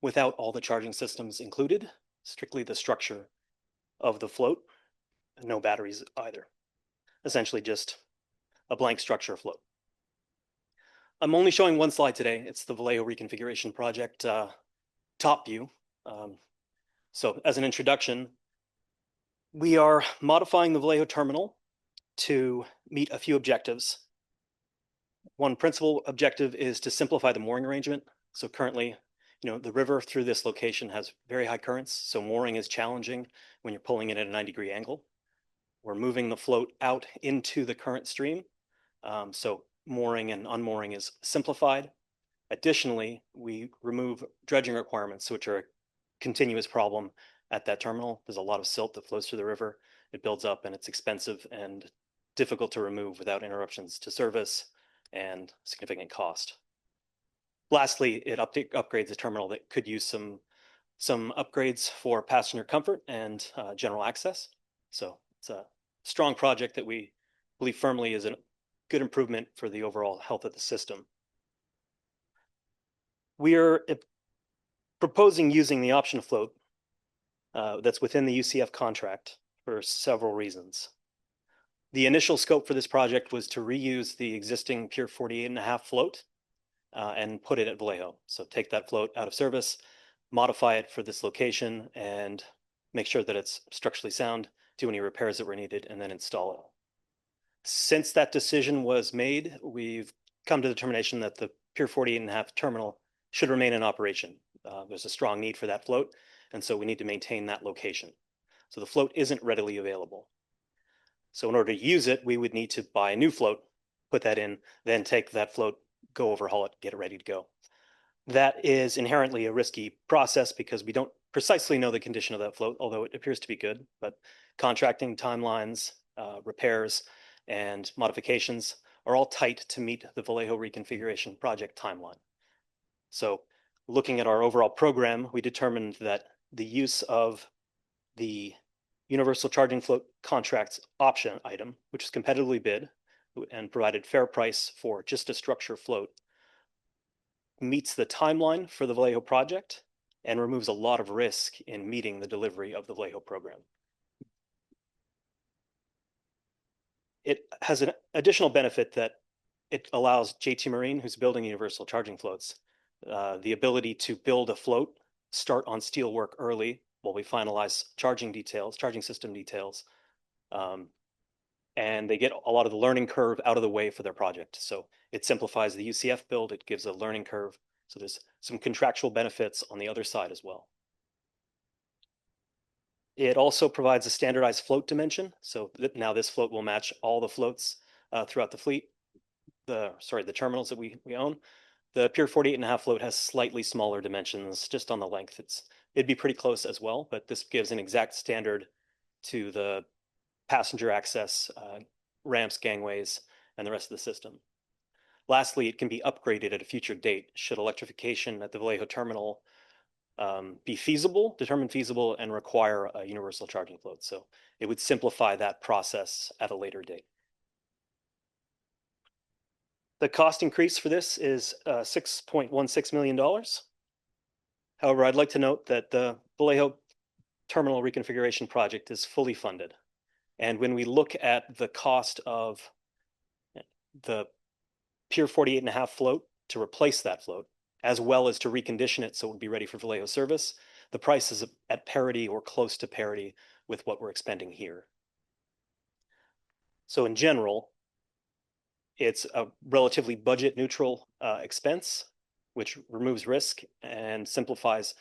without all the charging systems included, strictly the structure of the float, and no batteries either. essentially just a blank structure float. I'm only showing one slide today. It's the Vallejo reconfiguration project top view. So as an introduction, we are modifying the Vallejo terminal to meet a few objectives. One principal objective is to simplify the mooring arrangement. So currently, the river through this location has very high currents, so mooring is challenging when you're pulling it at a 90-degree angle. We're moving the float out into the current stream, so mooring and unmooring is simplified. Additionally, we remove dredging requirements, which are a continuous problem at that terminal. There's a lot of silt that flows through the river. It builds up and it's expensive and difficult to remove without interruptions to service and significant cost. Lastly, it upgrades a terminal that could use some upgrades for passenger comfort and general access. So it's a strong project that we believe firmly is a good improvement for the overall health of the system. We are proposing using the option float that's within the UCF contract for several reasons. The initial scope for this project was to reuse the existing Pier 48.5 float and put it at Vallejo. So take that float out of service, modify it for this location, and make sure that it's structurally sound, do any repairs that were needed, and then install it. Since that decision was made, we've come to the determination that the Pier 48.5 terminal should remain in operation. There's a strong need for that float, and so we need to maintain that location. So the float isn't readily available. So in order to use it, we would need to buy a new float, put that in, then take that float, go overhaul it, get it ready to go. That is inherently a risky process because we don't precisely know the condition of that float, although it appears to be good. But contracting timelines, repairs, and modifications are all tight to meet the Vallejo reconfiguration project timeline. So looking at our overall program, we determined that the use of the universal charging float contracts option item, which is competitively bid and provided fair price for just a structure float, meets the timeline for the Vallejo project and removes a lot of risk in meeting the delivery of the Vallejo program. It has an additional benefit that it allows JT Marine, who's building universal charging floats, the ability to build a float, start on steel work early while we finalize charging system details. And they get a lot of the learning curve out of the way for their project. So it simplifies the UCF build, it gives a learning curve. So there's some contractual benefits on the other side as well. It also provides a standardized float dimension. So now this float will match all the floats throughout the fleet, the terminals that we own. The Pier 48.5 float has slightly smaller dimensions just on the length. It'd be pretty close as well, but this gives an exact standard to the passenger access, ramps, gangways, and the rest of the system. Lastly, it can be upgraded at a future date should electrification at the Vallejo terminal be determined feasible, and require a universal charging float. So it would simplify that process at a later date. The cost increase for this is $6.16 million. However, I'd like to note that the Vallejo terminal reconfiguration project is fully funded. And when we look at the cost of the Pier 48.5 float to replace that float, as well as to recondition it so it would be ready for Vallejo service, the price is at parity or close to parity with what we're expending here. So in general, it's a relatively budget neutral expense, which removes risk and simplifies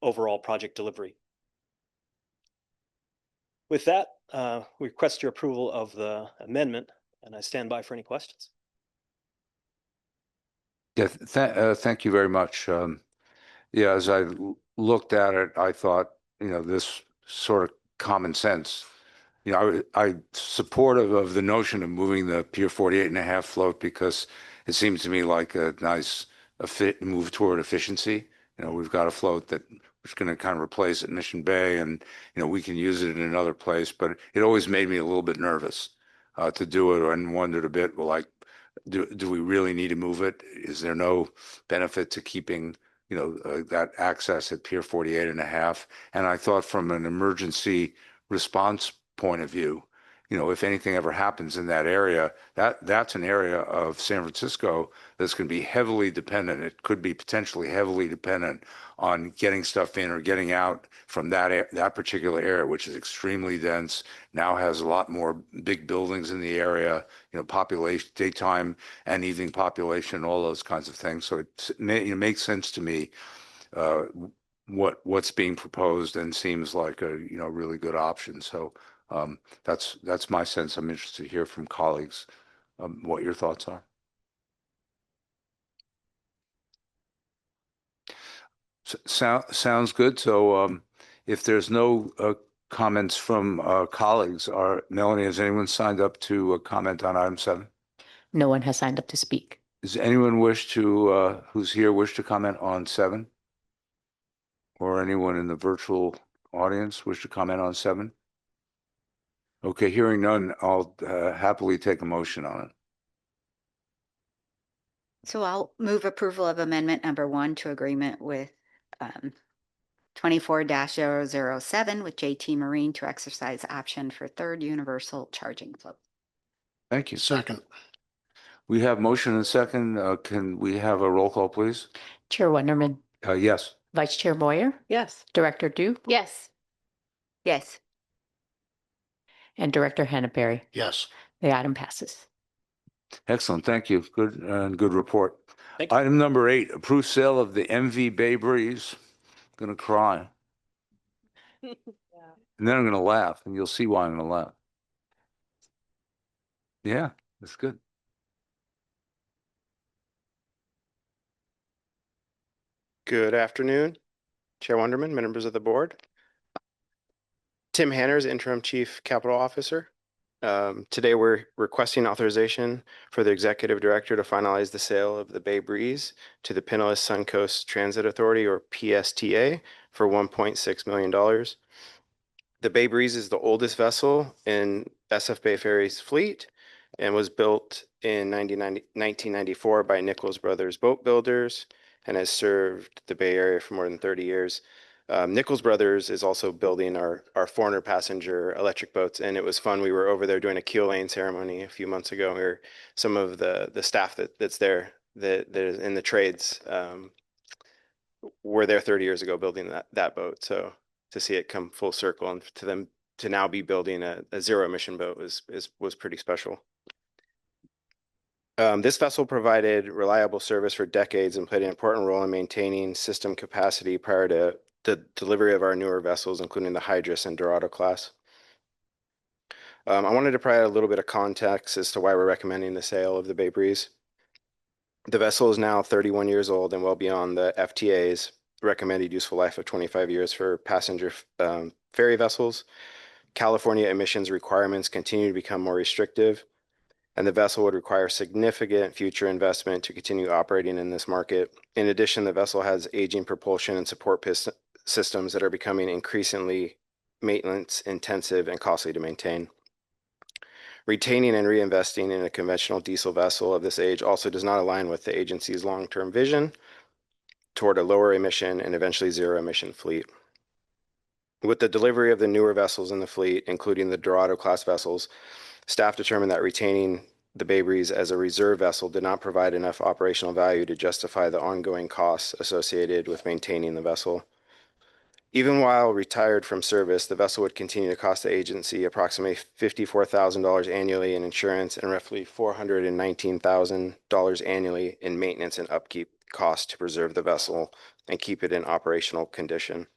overall project delivery. With that, we request your approval of the amendment, and I stand by for any questions. Yeah, thank you very much. Yeah, as I looked at it, I thought, this sort of common sense. I'm supportive of the notion of moving the Pier 48.5 float because it seems to me like a nice move toward efficiency. We've got a float that was going to kind of replace at Mission Bay, and we can use it in another place. But it always made me a little bit nervous to do it, and wondered a bit, well, like, do we really need to move it? Is there no benefit to keeping that access at Pier 48.5? And I thought from an emergency response point of view, if anything ever happens in that area, that's an area of San Francisco that's going to be heavily dependent. It could be potentially heavily dependent on getting stuff in or getting out from that particular area, which is extremely dense, now has a lot more big buildings in the area, population, daytime and evening population, all those kinds of things. So it makes sense to me uh, what's being proposed and seems like a really good option. So that's my sense. I'm interested to hear from colleagues what your thoughts are. Sounds good. So if there's no comments from colleagues, Melanie, has anyone signed up to comment on item 7? No one has signed up to speak. Does anyone who's here wish to comment on 7? Or anyone in the virtual audience wish to comment on 7? Okay, hearing none, I'll happily take a motion on it. So I'll move approval of amendment number 1 to agreement with 24-007 with JT Marine to exercise option for third universal charging float. Thank you. Second. We have motion and second. Can we have a roll call, please? Chair Wonderman, Yes. Vice Chair Moyer, Yes. Director Duke, Yes. Yes. and Director Hannah-Berry. Yes. The item passes. Excellent. Thank you. Good report. Thank you. Item number 8, approved sale of the MV Bay Breeze. Gonna cry. And then I'm gonna laugh, and you'll see why I'm gonna laugh. Yeah, that's good. Good afternoon, Chair Wonderman, members of the board. Tim Hanners, Interim Chief Capital Officer. Today we're requesting authorization for the Executive Director to finalize the sale of the Bay Breeze to the Pinellas Suncoast Transit Authority, or PSTA, for $1.6 million. The Bay Breeze is the oldest vessel in SF Bay Ferry's fleet and was built in 1994 by Nichols Brothers Boat Builders and has served the Bay Area for more than 30 years. Nichols Brothers is also building our 400 passenger electric boats, and it was fun. We were over there doing a keel laying ceremony a few months ago. Some of the staff that's there that is in the trades were there 30 years ago building that boat. So to see it come full circle and to them to now be building a zero emission boat was pretty special. This vessel provided reliable service for decades and played an important role in maintaining system capacity prior to the delivery of our newer vessels, including the Hydrus and Dorado class. I wanted to provide a little bit of context as to why we're recommending the sale of the Bay Breeze. The vessel is now 31 years old and well beyond the FTA's recommended useful life of 25 years for passenger ferry vessels. California emissions requirements continue to become more restrictive, and the vessel would require significant future investment to continue operating in this market. In addition, the vessel has aging propulsion and support systems that are becoming increasingly maintenance intensive and costly to maintain. Retaining and reinvesting in a conventional diesel vessel of this age also does not align with the agency's long-term vision toward a lower emission and eventually zero emission fleet. With the delivery of the newer vessels in the fleet, including the Dorado class vessels, staff determined that retaining the Bay Breeze as a reserve vessel did not provide enough operational value to justify the ongoing costs associated with maintaining the vessel. Even while retired from service, the vessel would continue to cost the agency approximately $54,000 annually in insurance and roughly $419,000 annually in maintenance and upkeep costs to preserve the vessel and keep it in operational condition.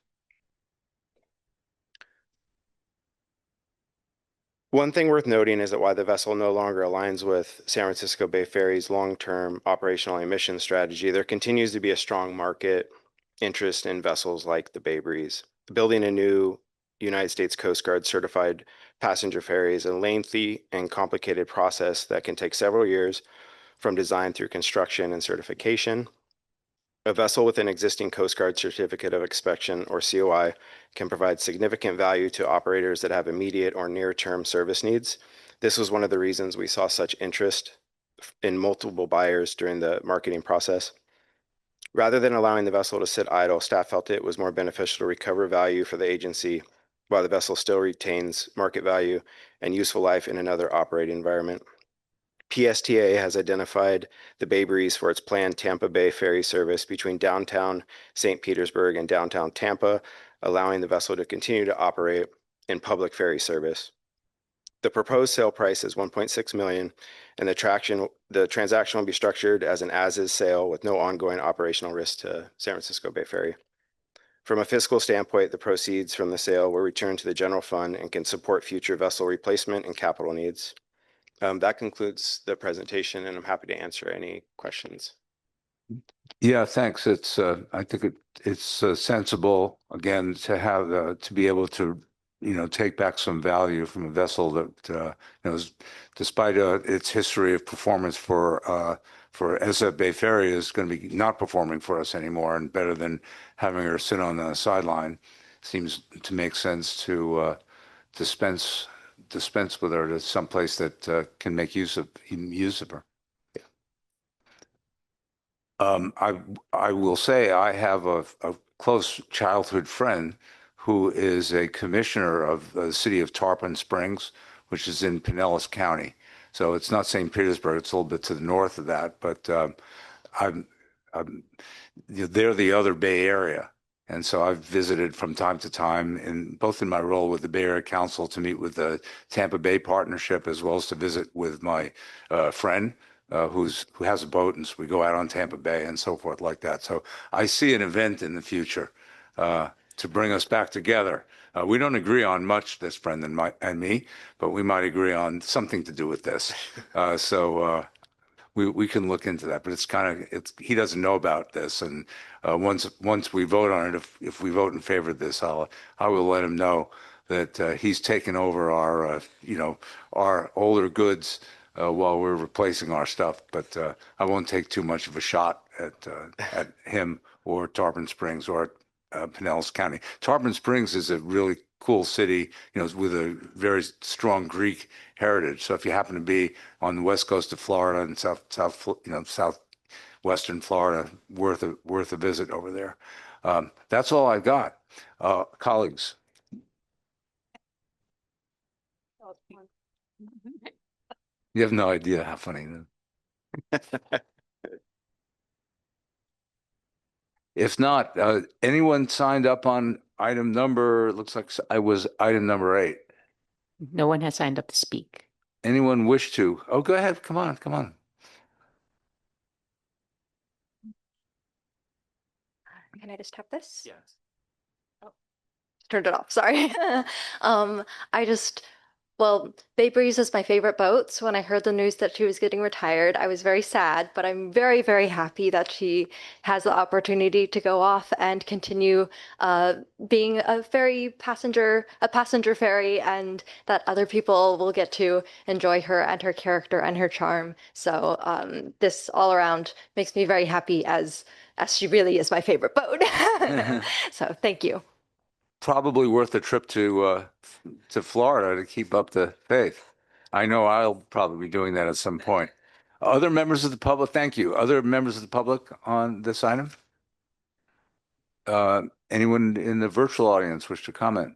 One thing worth noting is that while the vessel no longer aligns with San Francisco Bay Ferry's long-term operational emission strategy, there continues to be a strong market interest in vessels like the Bay Breeze. Building a new United States Coast Guard certified passenger ferry is a lengthy and complicated process that can take several years from design through construction and certification. A vessel with an existing Coast Guard Certificate of Inspection, or COI, can provide significant value to operators that have immediate or near-term service needs. This was one of the reasons we saw such interest in multiple buyers during the marketing process. Rather than allowing the vessel to sit idle, staff felt it was more beneficial to recover value for the agency while the vessel still retains market value and useful life in another operating environment. PSTA has identified the Bay Breeze for its planned Tampa Bay ferry service between downtown St. Petersburg and downtown Tampa, allowing the vessel to continue to operate in public ferry service. The proposed sale price is 1.6 million, and the transaction will be structured as an as-is sale with no ongoing operational risk to San Francisco Bay Ferry. From a fiscal standpoint, the proceeds from the sale will return to the general fund and can support future vessel replacement and capital needs. That concludes the presentation, and I'm happy to answer any questions. Yeah, thanks. I think it's sensible, again, to have, to be able to, take back some value from a vessel that, despite its history of performance for SF Bay Ferry, is going to be not performing for us anymore, and better than having her sit on the sideline. Seems to make sense to dispense with her to someplace that can make use of her. I will say I have a close childhood friend who is a commissioner of the city of Tarpon Springs, which is in Pinellas County. So it's not St. Petersburg; it's a little bit to the north of that. But I'm they're the other Bay Area. And so I've visited from time to time, both in my role with the Bay Area Council to meet with the Tampa Bay Partnership, as well as to visit with my friend who has a boat, and so we go out on Tampa Bay and so forth like that. So I see an event in the future to bring us back together. We don't agree on much, this friend and me, but we might agree on something to do with this. We can look into that, but he doesn't know about this, and once we vote on it, if we vote in favor of this, I will let him know that he's taken over our older goods while we're replacing our stuff. But I won't take too much of a shot at him or Tarpon Springs or Pinellas County. Tarpon Springs is a really cool city, with a very strong Greek heritage. So if you happen to be on the west coast of Florida and southwestern Florida, worth a visit over there. That's all I've got. Colleagues. You have no idea how funny that is. If not, anyone signed up on item number, looks like I was item number 8. No one has signed up to speak. Anyone wish to? Oh, go ahead. Come on. Can I just tap this? Yes. Oh, turned it off. Sorry. Well, Bay Breeze is my favorite boat. So when I heard the news that she was getting retired, I was very sad, but I'm very, very happy that she has the opportunity to go off and continue being a passenger ferry, and that other people will get to enjoy her and her character and her charm. So this all around makes me very happy, as she really is my favorite boat. So thank you. Probably worth a trip to Florida to keep up the faith. I know I'll probably be doing that at some point. Other members of the public, thank you. Other members of the public on this item? Anyone in the virtual audience wish to comment,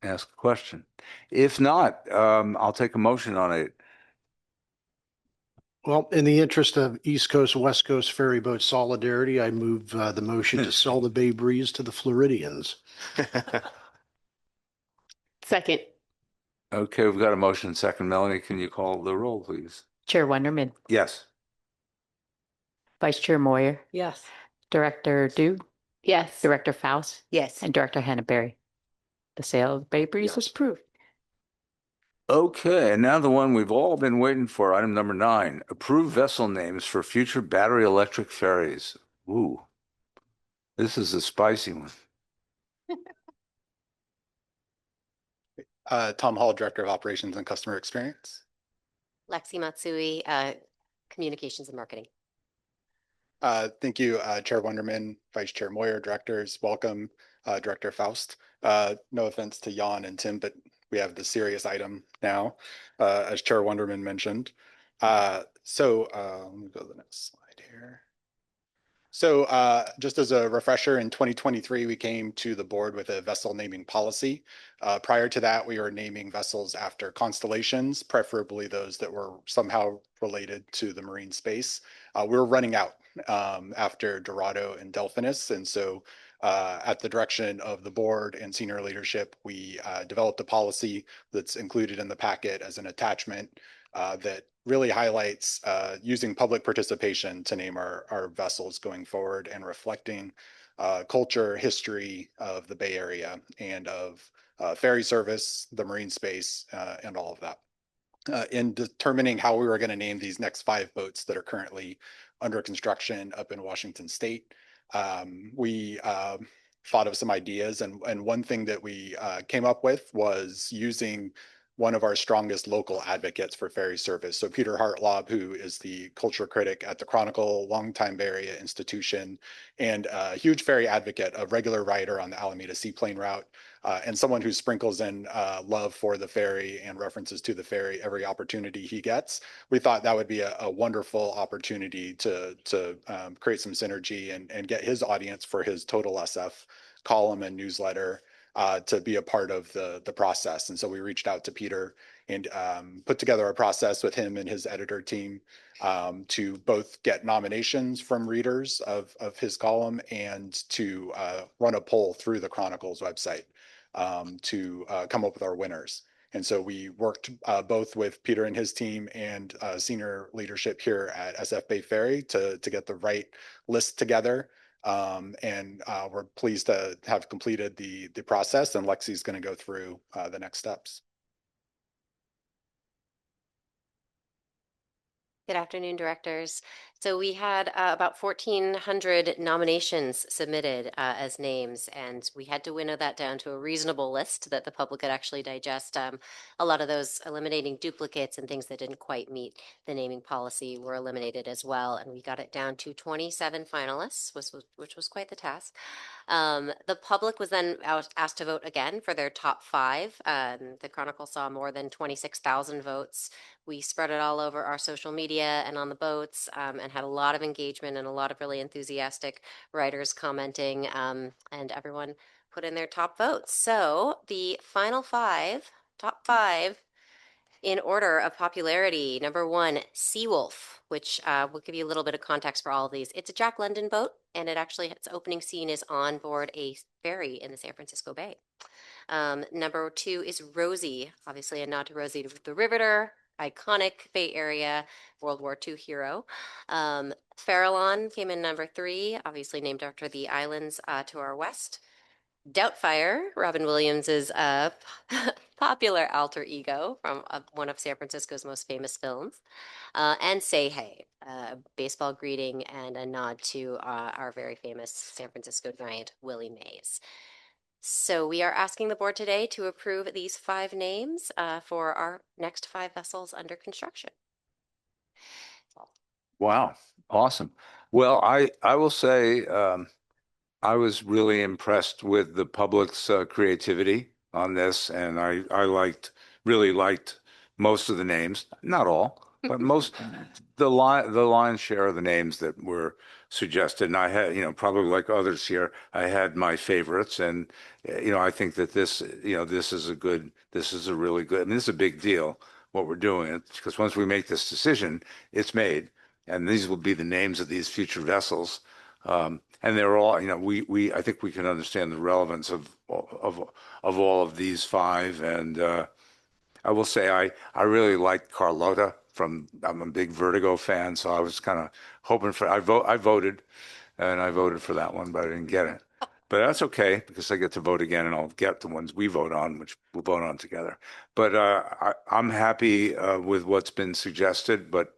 ask a question? If not, I'll take a motion on it. Well, in the interest of East Coast, West Coast ferry boat solidarity, I move the motion to sell the Bay Breeze to the Floridians. Second. Okay, we've got a motion second. Melanie, can you call the roll, please? Chair Wonderman, Yes. Vice Chair Moyer, Yes. Director Du, Yes. Director Faust, Yes. and Director Hannaberry. The sale of Bay Breeze is Yes. approved. Okay, and now the one we've all been waiting for, item number 9, approve vessel names for future battery electric ferries. Ooh, this is a spicy one. Tom Hall, Director of Operations and Customer Experience. Lexi Matsui, Communications and Marketing. Thank you, Chair Wonderman, Vice Chair Moyer, Directors, welcome, Director Faust. No offense to Jan and Tim, but we have the serious item now, as Chair Wonderman mentioned. Let me go to the next slide here. So just as a refresher, in 2023, we came to the board with a vessel naming policy. Prior to that, we were naming vessels after constellations, preferably those that were somehow related to the marine space. We were running out after Dorado and Delphinus. And so at the direction of the board and senior leadership, we developed a policy that's included in the packet as an attachment that really highlights using public participation to name our vessels going forward and reflecting culture, history of the Bay Area and of ferry service, the marine space, and all of that. In determining how we were going to name these next 5 boats that are currently under construction up in Washington State, we thought of some ideas. And one thing that we came up with was using one of our strongest local advocates for ferry service. So Peter Hartlaub, who is the culture critic at the Chronicle, longtime Bay Area institution, and a huge ferry advocate, a regular rider on the Alameda Seaplane route, and someone who sprinkles in love for the ferry and references to the ferry every opportunity he gets. We thought that would be a wonderful opportunity to create some synergy and get his audience for his Total SF column and newsletter to be a part of the process. And so we reached out to Peter and put together a process with him and his editor team to both get nominations from readers of his column and to run a poll through the Chronicle's website to come up with our winners. And so we worked both with Peter and his team and senior leadership here at SF Bay Ferry to get the right list together. And we're pleased to have completed the process, and Lexi's going to go through the next steps. Good afternoon, directors. So we had about 1,400 nominations submitted as names, and we had to winnow that down to a reasonable list that the public could actually digest. A lot of those eliminating duplicates and things that didn't quite meet the naming policy were eliminated as well, and we got it down to 27 finalists, which was quite the task. The public was then asked to vote again for their top 5. The Chronicle saw more than 26,000 votes. We spread it all over our social media and on the boats, and had a lot of engagement and a lot of really enthusiastic writers commenting, and everyone put in their top votes. So the final 5, top 5, in order of popularity: number 1, Seawolf, which will give you a little bit of context for all of these. It's a Jack London boat, and its opening scene is on board a ferry in the San Francisco Bay. Number 2 is Rosie, obviously a nod to Rosie the Riveter, iconic Bay Area World War II hero. Farallon came in number 3, obviously named after the islands to our west. Doubtfire, Robin Williams's popular alter ego from one of San Francisco's most famous films. And Say Hey, a baseball greeting and a nod to our very famous San Francisco giant, Willie Mays. So we are asking the board today to approve these 5 names for our next 5 vessels under construction. Wow, awesome. Well, I will say I was really impressed with the public's creativity on this, and I really liked most of the names, not all, but most the lion's share of the names that were suggested. And I had, probably like others here, I had my favorites, and I think that this is a really good. I mean, this is a big deal what we're doing, because once we make this decision, it's made, and these will be the names of these future vessels. And they're all, I think we can understand the relevance of all of these 5. And I will say I really liked Carlota I'm a big Vertigo fan, so I was kind of hoping I voted for that one, but I didn't get it. But that's okay, because I get to vote again, and I'll get the ones we vote on, which we'll vote on together. But I'm happy with what's been suggested. But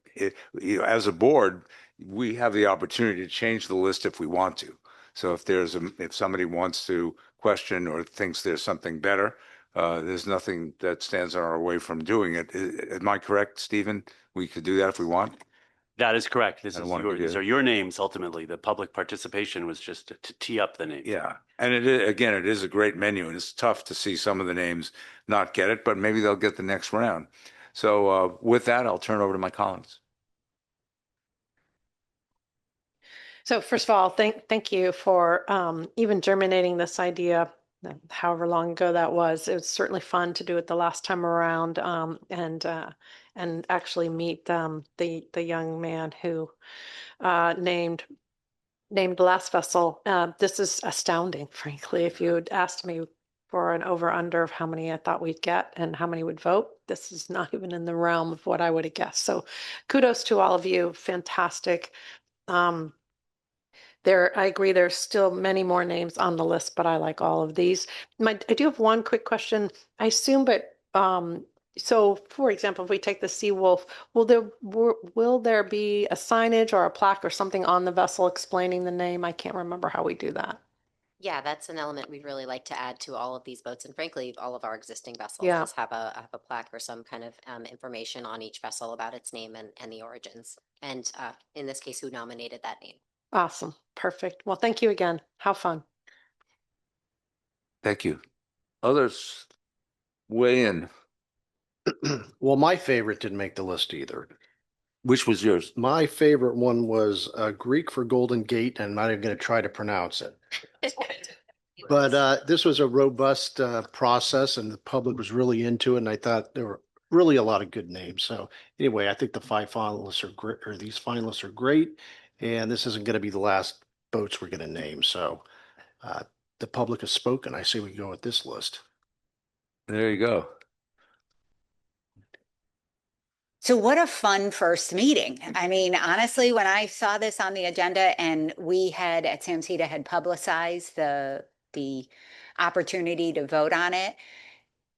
as a board, we have the opportunity to change the list if we want to. So if somebody wants to question or thinks there's something better, there's nothing that stands in our way from doing it. Am I correct, Stephen? We could do that if we want. That is correct. These are your names, ultimately. The public participation was just to tee up the names. Yeah. And it is a great menu, and it's tough to see some of the names not get it, but maybe they'll get the next round. So with that, I'll turn over to my colleagues. So first of all, thank you for even germinating this idea, however long ago that was. It was certainly fun to do it the last time around, and actually meet the young man who named the last vessel. This is astounding, frankly. If you had asked me for an over under of how many I thought we'd get and how many would vote, this is not even in the realm of what I would have guessed. So kudos to all of you. Fantastic. I agree, there's still many more names on the list, but I like all of these. I do have one quick question. I assume, but so for example, if we take the Seawolf, will there be a signage or a plaque or something on the vessel explaining the name? I can't remember how we do that. Yeah, that's an element we'd really like to add to all of these boats, and frankly, all of our existing vessels. Yeah. Is have a plaque or some kind of information on each vessel about its name and the origins, and in this case, who nominated that name. Awesome. Perfect. Well, thank you again. How fun. Thank you. Others weigh in. Well, my favorite didn't make the list either. Which was yours? My favorite one was Greek for Golden Gate, and I'm not even going to try to pronounce it. But this was a robust process, and the public was really into it. And I thought there were really a lot of good names. So anyway, I think the five finalists are great, or these finalists are great. And this isn't going to be the last boats we're going to name. So the public has spoken. I say we go with this list. There you go. So what a fun first meeting. I mean, honestly, when I saw this on the agenda and we had at Samsita had publicized the opportunity to vote on it.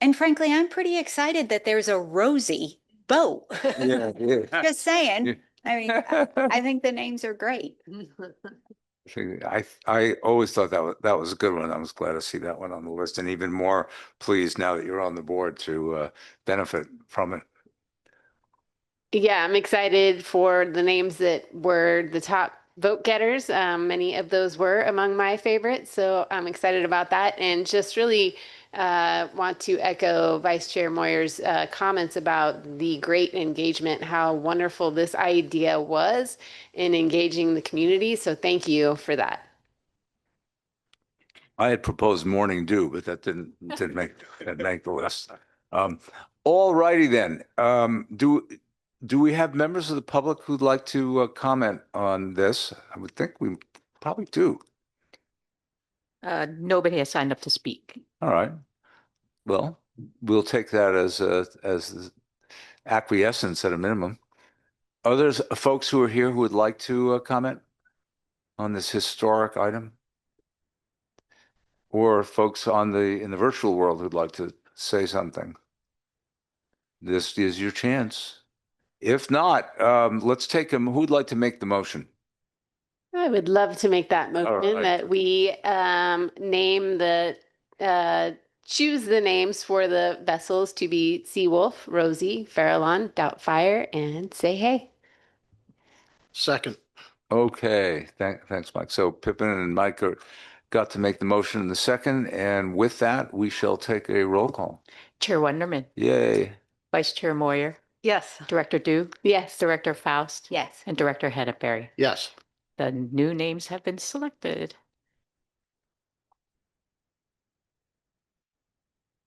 And frankly, I'm pretty excited that there's a Rosie boat. Yeah, yeah. Just saying. Yeah. I mean, I think the names are great. I always thought that was a good one. I was glad to see that one on the list, and even more pleased now that you're on the board to benefit from it. Yeah, I'm excited for the names that were the top vote getters. Many of those were among my favorites, so I'm excited about that, and just really want to echo Vice Chair Moyer's comments about the great engagement, how wonderful this idea was in engaging the community. So thank you for that. I had proposed morning dew, but that didn't make the list. All righty then. Do we have members of the public who'd like to comment on this? I would think we probably do. Nobody has signed up to speak. All right. Well, we'll take that as acquiescence at a minimum. Others, folks who are here who would like to comment on this historic item? Or folks in the virtual world who'd like to say something? This is your chance. If not, let's take them. Who'd like to make the motion? I would love to make that motion right. that we choose the names for the vessels to be Seawolf, Rosie, Farallon, Doubtfire, and Say Hey. Second. Okay, thanks, Mike. So Pippin and Mike got to make the motion in the second, and with that, we shall take a roll call. Chair Wonderman, Yay. Vice Chair Moyer, Yes. Director Dew, Yes. Director Faust, Yes. and Director Hedberry. Yes. The new names have been selected.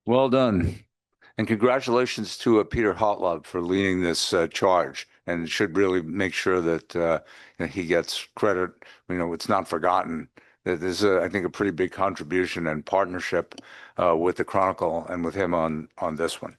Well done. And congratulations to Peter Hotlab for leading this charge, and should really make sure that he gets credit. It's not forgotten that this is, I think, a pretty big contribution and partnership with the Chronicle and with him on this one.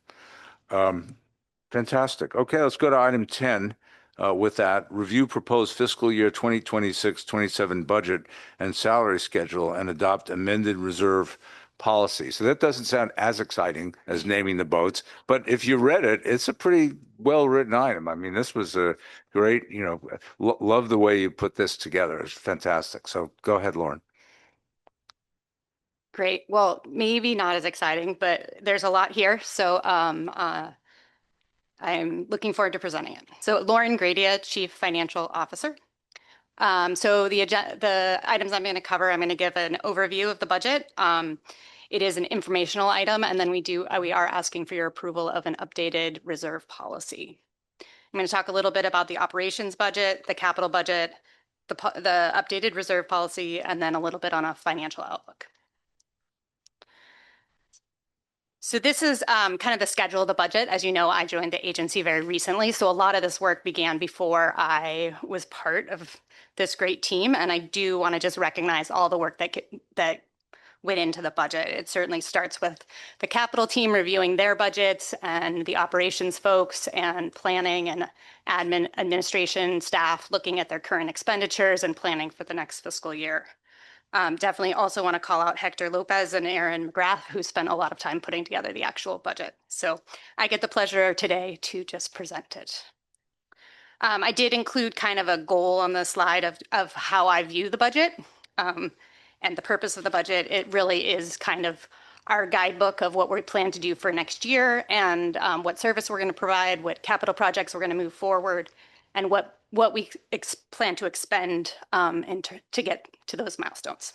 Fantastic. Okay, let's go to item 10. With that, review proposed fiscal year 2026-27 budget and salary schedule and adopt amended reserve policy. So that doesn't sound as exciting as naming the boats, but if you read it, it's a pretty well-written item. I mean, this was a great, love the way you put this together. It's fantastic. So go ahead, Lauren. Great. Well, maybe not as exciting, but there's a lot here. So I'm looking forward to presenting it. So Lauren Gradia, Chief Financial Officer. So the items I'm going to cover, I'm going to give an overview of the budget. It is an informational item, and then we are asking for your approval of an updated reserve policy. I'm going to talk a little bit about the operations budget, the capital budget, the updated reserve policy, and then a little bit on a financial outlook. So this is kind of the schedule of the budget. As you know, I joined the agency very recently, so a lot of this work began before I was part of this great team, and I do want to just recognize all the work that went into the budget. It certainly starts with the capital team reviewing their budgets, and the operations folks and planning and administration staff looking at their current expenditures and planning for the next fiscal year. Definitely also want to call out Hector Lopez and Aaron McGrath, who spent a lot of time putting together the actual budget. So I get the pleasure today to just present it. I did include kind of a goal on the slide of how I view the budget and the purpose of the budget. It really is kind of our guidebook of what we plan to do for next year and what service we're going to provide, what capital projects we're going to move forward, and what we plan to expend to get to those milestones.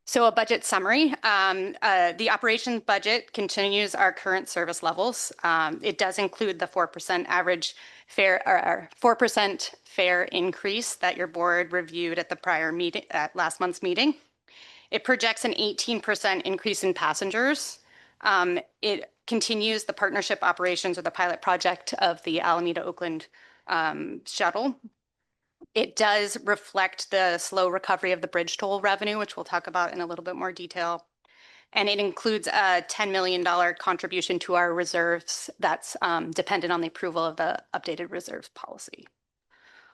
So a budget summary. The operations budget continues our current service levels. It does include the 4% average fare or 4% fare increase that your board reviewed at the prior meeting, at last month's meeting. It projects an 18% increase in passengers. It continues the partnership operations or the pilot project of the Alameda Oakland shuttle. It does reflect the slow recovery of the bridge toll revenue, which we'll talk about in a little bit more detail. And it includes a $10 million contribution to our reserves that's dependent on the approval of the updated reserves policy.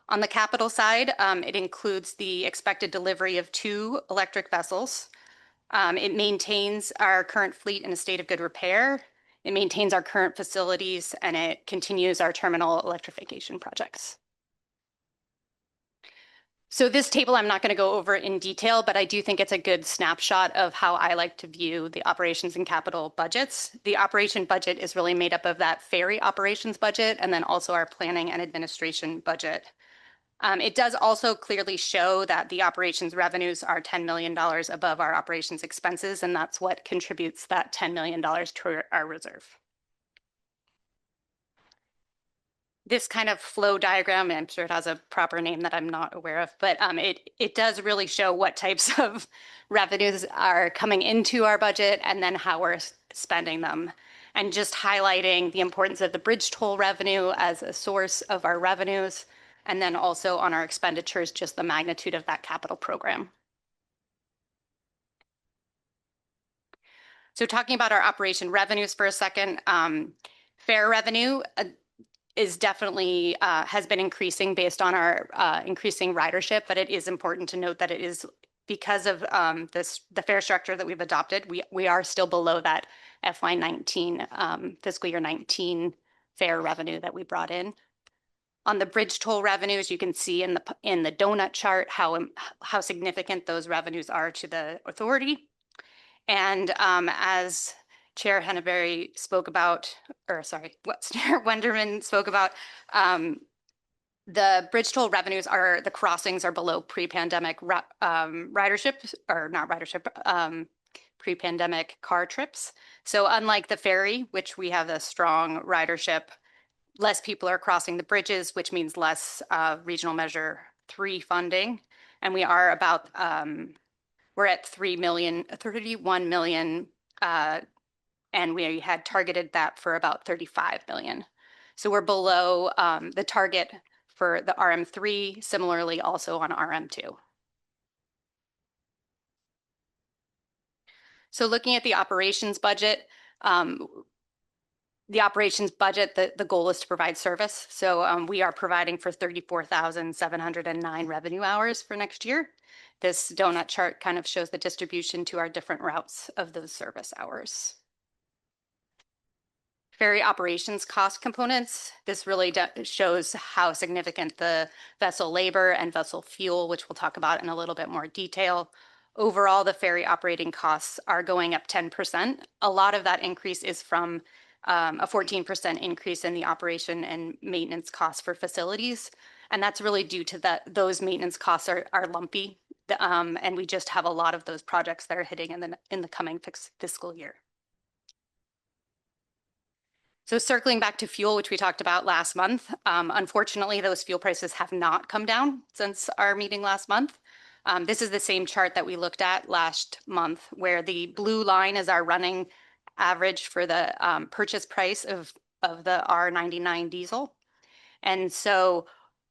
On the capital side, it includes the expected delivery of 2 electric vessels. It maintains our current fleet in a state of good repair. It maintains our current facilities, and it continues our terminal electrification projects. So this table I'm not going to go over in detail, but I do think it's a good snapshot of how I like to view the operations and capital budgets. The operation budget is really made up of that ferry operations budget and then also our planning and administration budget. It does also clearly show that the operations revenues are $10 million above our operations expenses, and that's what contributes that $10 million to our reserve. This kind of flow diagram, I'm sure it has a proper name that I'm not aware of, but it does really show what types of revenues are coming into our budget and then how we're spending them. And just highlighting the importance of the bridge toll revenue as a source of our revenues, and then also on our expenditures, just the magnitude of that capital program. So talking about our operation revenues for a second, fare revenue is definitely has been increasing based on our increasing ridership, but it is important to note that it is because of the fare structure that we've adopted. We are still below that FY19 fiscal year 19 fare revenue that we brought in. On the bridge toll revenues, you can see in the donut chart how significant those revenues are to the authority. And as Chair Henneberry spoke about, or sorry, what Chair Wenderman spoke about, the bridge toll revenues are, the crossings are below pre-pandemic ridership, or not ridership, pre-pandemic car trips. So unlike the ferry, which we have a strong ridership, less people are crossing the bridges, which means less regional measure 3 funding. And we are about, we're at 31 million, and we had targeted that for about 35 million. So we're below the target for the RM3, similarly also on RM2. So looking at the operations budget, the goal is to provide service. So we are providing for 34,709 revenue hours for next year. This donut chart kind of shows the distribution to our different routes of those service hours. Ferry operations cost components. This really shows how significant the vessel labor and vessel fuel, which we'll talk about in a little bit more detail. Overall, the ferry operating costs are going up 10%. A lot of that increase is from a 14% increase in the operation and maintenance costs for facilities. And that's really due to those maintenance costs are lumpy. And we just have a lot of those projects that are hitting in the coming fiscal year. So circling back to fuel, which we talked about last month, unfortunately, those fuel prices have not come down since our meeting last month. This is the same chart that we looked at last month, where the blue line is our running average for the purchase price of the R99 diesel. And so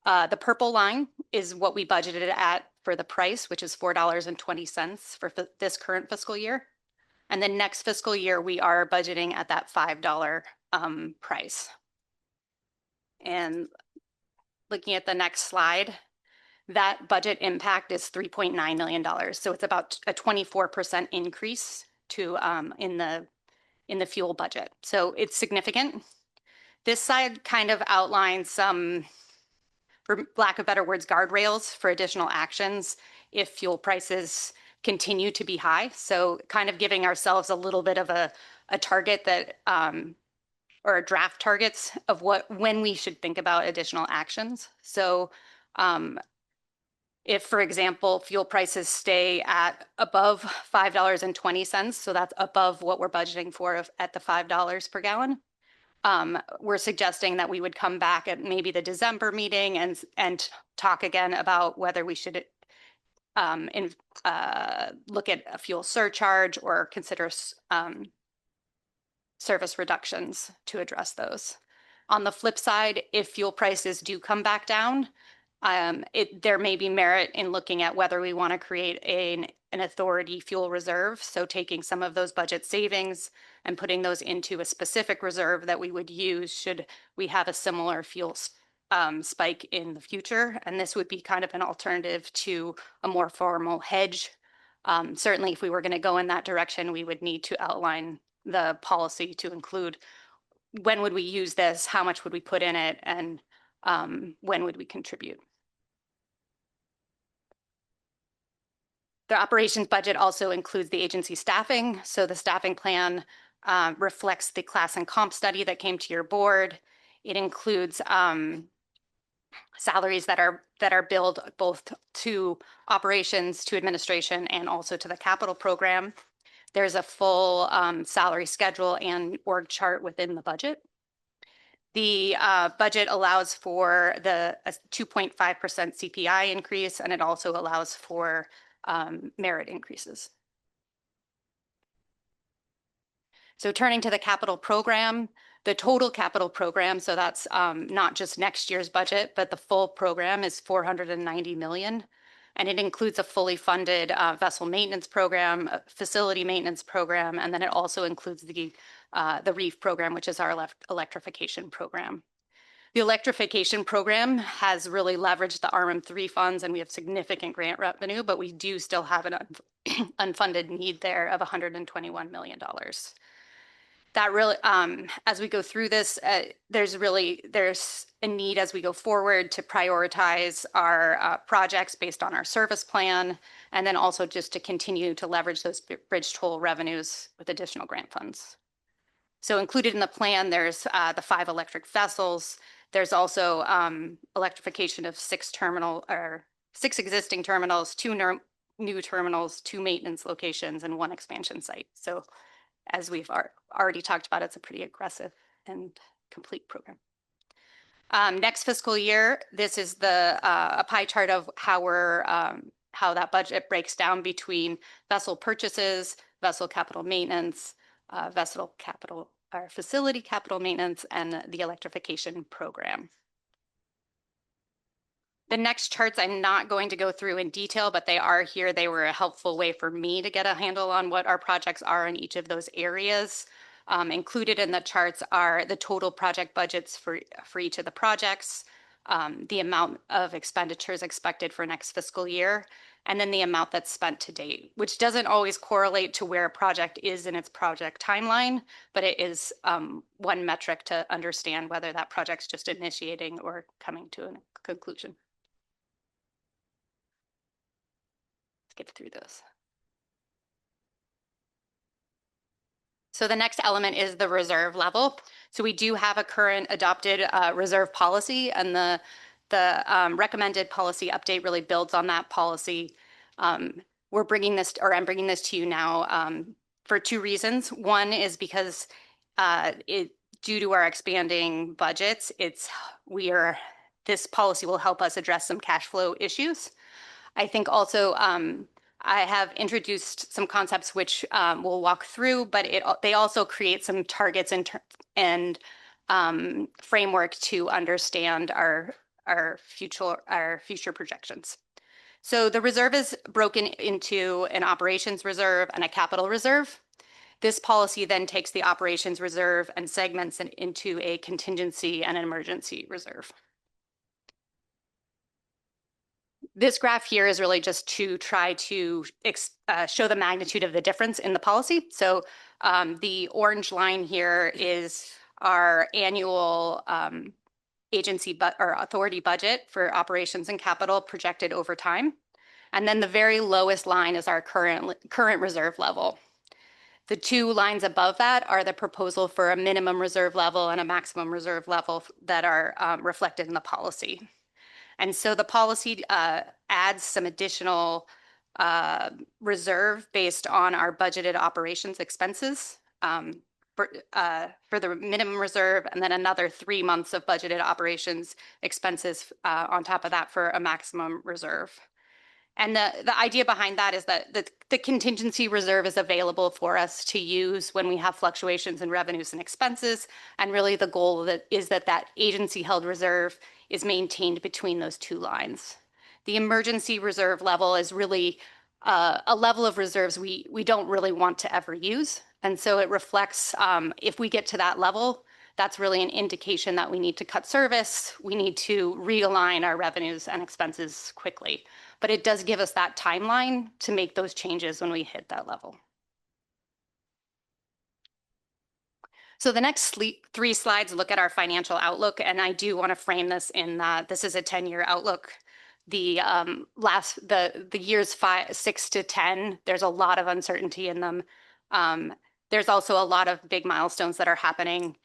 the purple line is what we budgeted at for the price, which is $4.20 for this current fiscal year. And then next fiscal year, we are budgeting at that $5 price. And looking at the next slide, that budget impact is $3.9 million. So it's about a 24% increase to in the fuel budget. So it's significant. This side kind of outlines some, for lack of better words, guardrails for additional actions if fuel prices continue to be high. So kind of giving ourselves a little bit of a target that, or draft targets of when we should think about additional actions. So if, for example, fuel prices stay at above $5.20, so that's above what we're budgeting for at the $5 per gallon, we're suggesting that we would come back at maybe the December meeting and talk again about whether we should look at a fuel surcharge or consider service reductions to address those. On the flip side, if fuel prices do come back down, there may be merit in looking at whether we want to create an authority fuel reserve. So taking some of those budget savings and putting those into a specific reserve that we would use should we have a similar fuel spike in the future. And this would be kind of an alternative to a more formal hedge. Certainly, if we were going to go in that direction, we would need to outline the policy to include when would we use this, how much would we put in it, and when would we contribute. The operations budget also includes the agency staffing. So the staffing plan reflects the class and comp study that came to your board. It includes salaries that are billed both to operations, to administration, and also to the capital program. There's a full salary schedule and org chart within the budget. The budget allows for a 2.5% CPI increase, and it also allows for merit increases. So turning to the capital program, the total capital program, so that's not just next year's budget, but the full program is $490 million. And it includes a fully funded vessel maintenance program, a facility maintenance program, and then it also includes the REEF program, which is our electrification program. The electrification program has really leveraged the RM3 funds, and we have significant grant revenue, but we do still have an unfunded need there of $121 million. That really, as we go through this, there's a need as we go forward to prioritize our projects based on our service plan, and then also just to continue to leverage those bridge toll revenues with additional grant funds. So included in the plan, there's the 5 electric vessels. There's also electrification of 6 existing terminals, 2 new terminals, 2 maintenance locations, and 1 expansion site. So as we've already talked about, it's a pretty aggressive and complete program. Next fiscal year, this is a pie chart of how that budget breaks down between vessel purchases, vessel capital maintenance, facility capital maintenance, and the electrification program. The next charts I'm not going to go through in detail, but they are here. They were a helpful way for me to get a handle on what our projects are in each of those areas. Included in the charts are the total project budgets for each of the projects, the amount of expenditures expected for next fiscal year, and then the amount that's spent to date, which doesn't always correlate to where a project is in its project timeline, but it is one metric to understand whether that project's just initiating or coming to a conclusion. Skip through those. So the next element is the reserve level. So we do have a current adopted reserve policy, and the recommended policy update really builds on that policy. We're bringing this, or I'm bringing this to you now for 2 reasons. One is because due to our expanding budgets, this policy will help us address some cash flow issues. I think also I have introduced some concepts which we'll walk through, but they also create some targets and framework to understand our future projections. So the reserve is broken into an operations reserve and a capital reserve. This policy then takes the operations reserve and segments it into a contingency and an emergency reserve. This graph here is really just to try to show the magnitude of the difference in the policy. So the orange line here is our annual agency or authority budget for operations and capital projected over time. And then the very lowest line is our current reserve level. The two lines above that are the proposal for a minimum reserve level and a maximum reserve level that are reflected in the policy. And so the policy adds some additional reserve based on our budgeted operations expenses for the minimum reserve, and then another 3 months of budgeted operations expenses on top of that for a maximum reserve. And the idea behind that is that the contingency reserve is available for us to use when we have fluctuations in revenues and expenses. And really the goal is that agency held reserve is maintained between those two lines. The emergency reserve level is really a level of reserves we don't really want to ever use. And so it reflects, if we get to that level, that's really an indication that we need to cut service, we need to realign our revenues and expenses quickly. But it does give us that timeline to make those changes when we hit that level. So the next 3 slides look at our financial outlook, and I do want to frame this in that this is a 10-year outlook. The years 6 to 10, there's a lot of uncertainty in them. There's also a lot of big milestones that are happening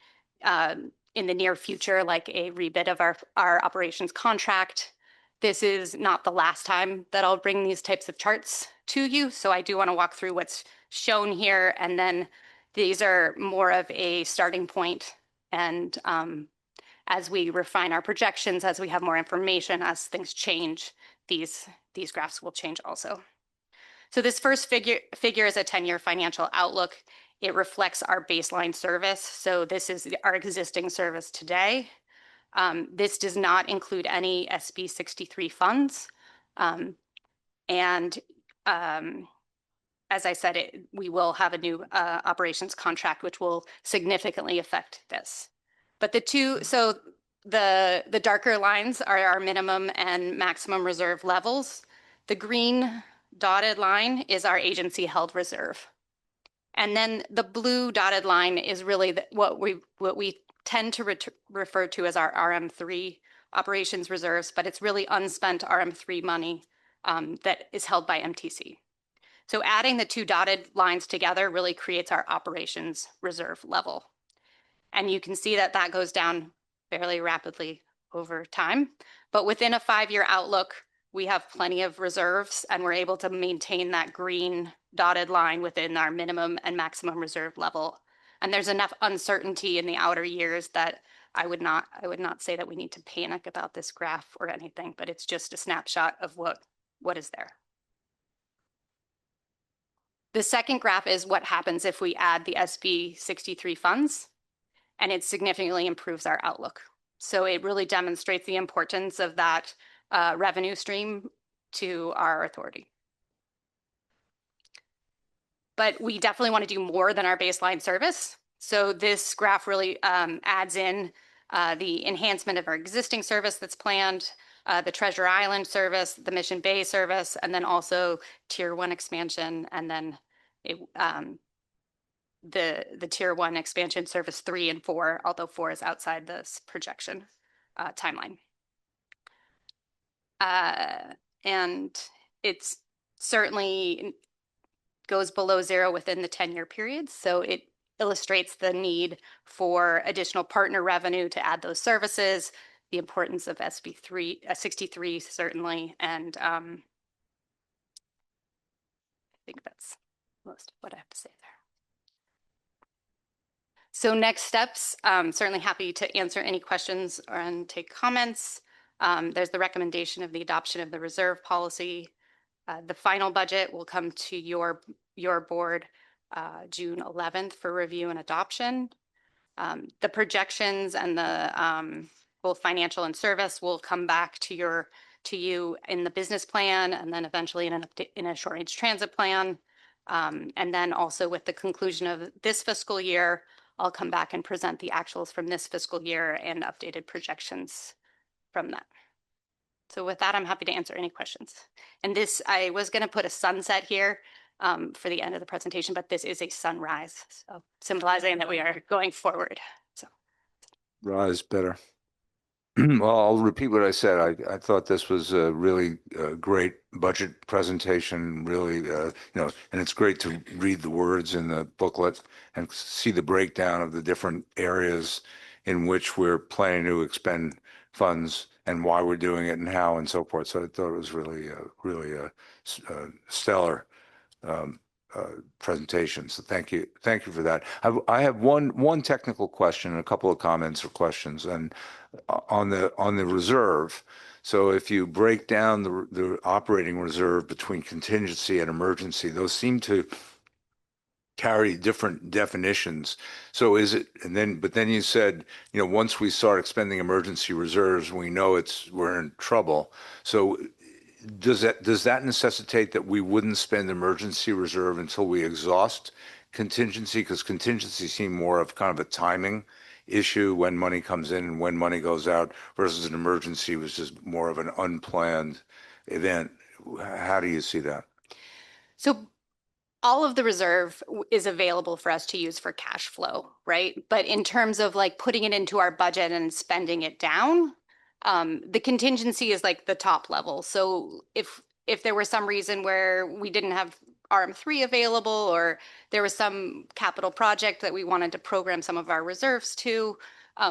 in the near future, like a rebid of our operations contract. This is not the last time that I'll bring these types of charts to you, so I do want to walk through what's shown here, and then these are more of a starting point. And as we refine our projections, as we have more information, as things change, these graphs will change also. So this first figure is a 10-year financial outlook. It reflects our baseline service. So this is our existing service today. This does not include any SB 63 funds. As I said, we will have a new operations contract, which will significantly affect this. But the darker lines are our minimum and maximum reserve levels. The green dotted line is our agency held reserve. And then the blue dotted line is really what we tend to refer to as our RM3 operations reserves, but it's really unspent RM3 money that is held by MTC. So adding the two dotted lines together really creates our operations reserve level. And you can see that goes down fairly rapidly over time. But within a 5-year outlook, we have plenty of reserves, and we're able to maintain that green dotted line within our minimum and maximum reserve level. And there's enough uncertainty in the outer years that I would not say that we need to panic about this graph or anything, but it's just a snapshot of what is there. The second graph is what happens if we add the SB 63 funds, and it significantly improves our outlook. So it really demonstrates the importance of that revenue stream to our authority. But we definitely want to do more than our baseline service. So this graph really adds in the enhancement of our existing service that's planned, the Treasure Island service, the Mission Bay service, and then also Tier 1 expansion, and then the Tier 1 expansion service 3 and 4, although 4 is outside this projection timeline. And it's certainly goes below 0 within the 10-year period. So it illustrates the need for additional partner revenue to add those services, the importance of SB 63 certainly, and I think that's most of what I have to say there. So next steps, certainly happy to answer any questions and take comments. There's the recommendation of the adoption of the reserve policy. The final budget will come to your board June 11th for review and adoption. The projections and the both financial and service will come back to you in the business plan, and then eventually in an update in a short range transit plan. And then also with the conclusion of this fiscal year, I'll come back and present the actuals from this fiscal year and updated projections from that. So with that, I'm happy to answer any questions. And this, I was going to put a sunset here for the end of the presentation, but this is a sunrise, so symbolizing that we are going forward. So Rise better. Well, I'll repeat what I said. I thought this was a really great budget presentation, really, and it's great to read the words in the booklet and see the breakdown of the different areas in which we're planning to expend funds and why we're doing it and how and so forth. So I thought it was really, really stellar presentation. So thank you for that. I have one technical question and a couple of comments or questions, and on the reserve. So if you break down the operating reserve between contingency and emergency, those seem to carry different definitions. So is it, but then you said, once we start expending emergency reserves, we know we're in trouble. So does that necessitate that we wouldn't spend emergency reserve until we exhaust contingency? Because contingency seemed more of kind of a timing issue, when money comes in and when money goes out, versus an emergency was just more of an unplanned event. How do you see that? So all of the reserve is available for us to use for cash flow, right? But in terms of like putting it into our budget and spending it down, the contingency is like the top level. So if there was some reason where we didn't have RM3 available, or there was some capital project that we wanted to program some of our reserves to,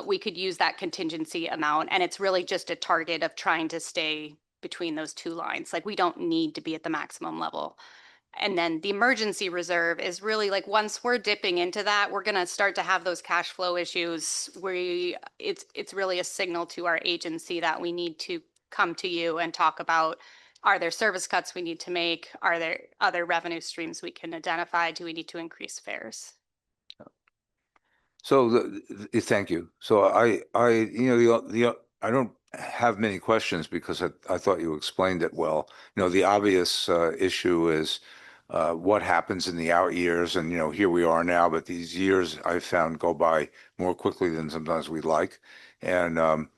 we could use that contingency amount. And it's really just a target of trying to stay between those two lines. Like, we don't need to be at the maximum level. And then the emergency reserve is really like, once we're dipping into that, we're going to start to have those cash flow issues where it's really a signal to our agency that we need to come to you and talk about, are there service cuts we need to make? Are there other revenue streams we can identify? Do we need to increase fares? So thank you. So I don't have many questions because I thought you explained it well. The obvious issue is what happens in the out years, and here we are now, but these years I've found go by more quickly than sometimes we'd like, and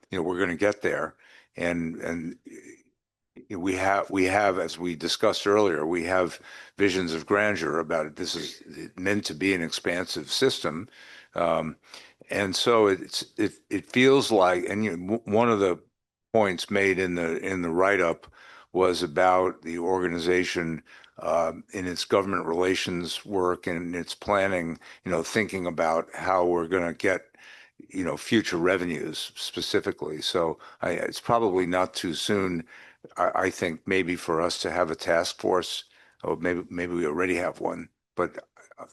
we're going to get there, and we have, as we discussed earlier, we have visions of grandeur about it. This is meant to be an expansive system. And so it feels like, and one of the points made in the write-up was about the organization in its government relations work and its planning, thinking about how we're going to get, future revenues specifically. So it's probably not too soon, I think, maybe for us to have a task force, or maybe we already have one, but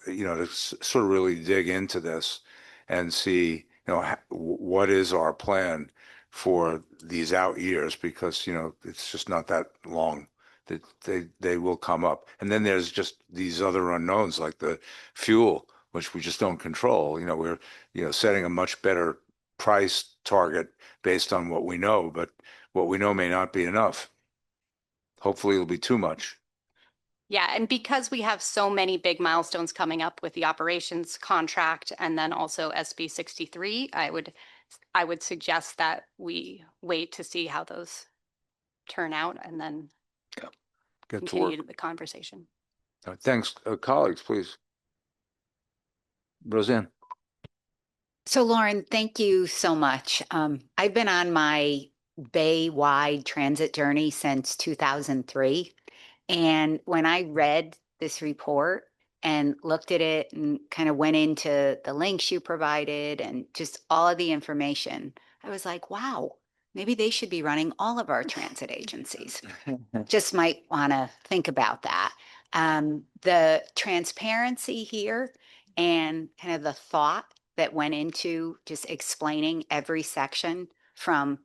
to sort of really dig into this and see, what is our plan for these out years, because, it's just not that long that they will come up. And then there's just these other unknowns like the fuel, which we just don't control. We're, setting a much better price target based on what we know, but what we know may not be enough. Hopefully it'll be too much. Yeah, and because we have so many big milestones coming up with the operations contract and then also SB 63, I would suggest that we wait to see how those turn out and then Get to continue work. the conversation. Thanks, colleagues, please. Roseanne. So Lauren, thank you so much. I've been on my Bay-wide transit journey since 2003. And when I read this report and looked at it and kind of went into the links you provided and just all of the information, I was like, wow, maybe they should be running all of our transit agencies. Just might want to think about that. The transparency here and kind of the thought that went into just explaining every section from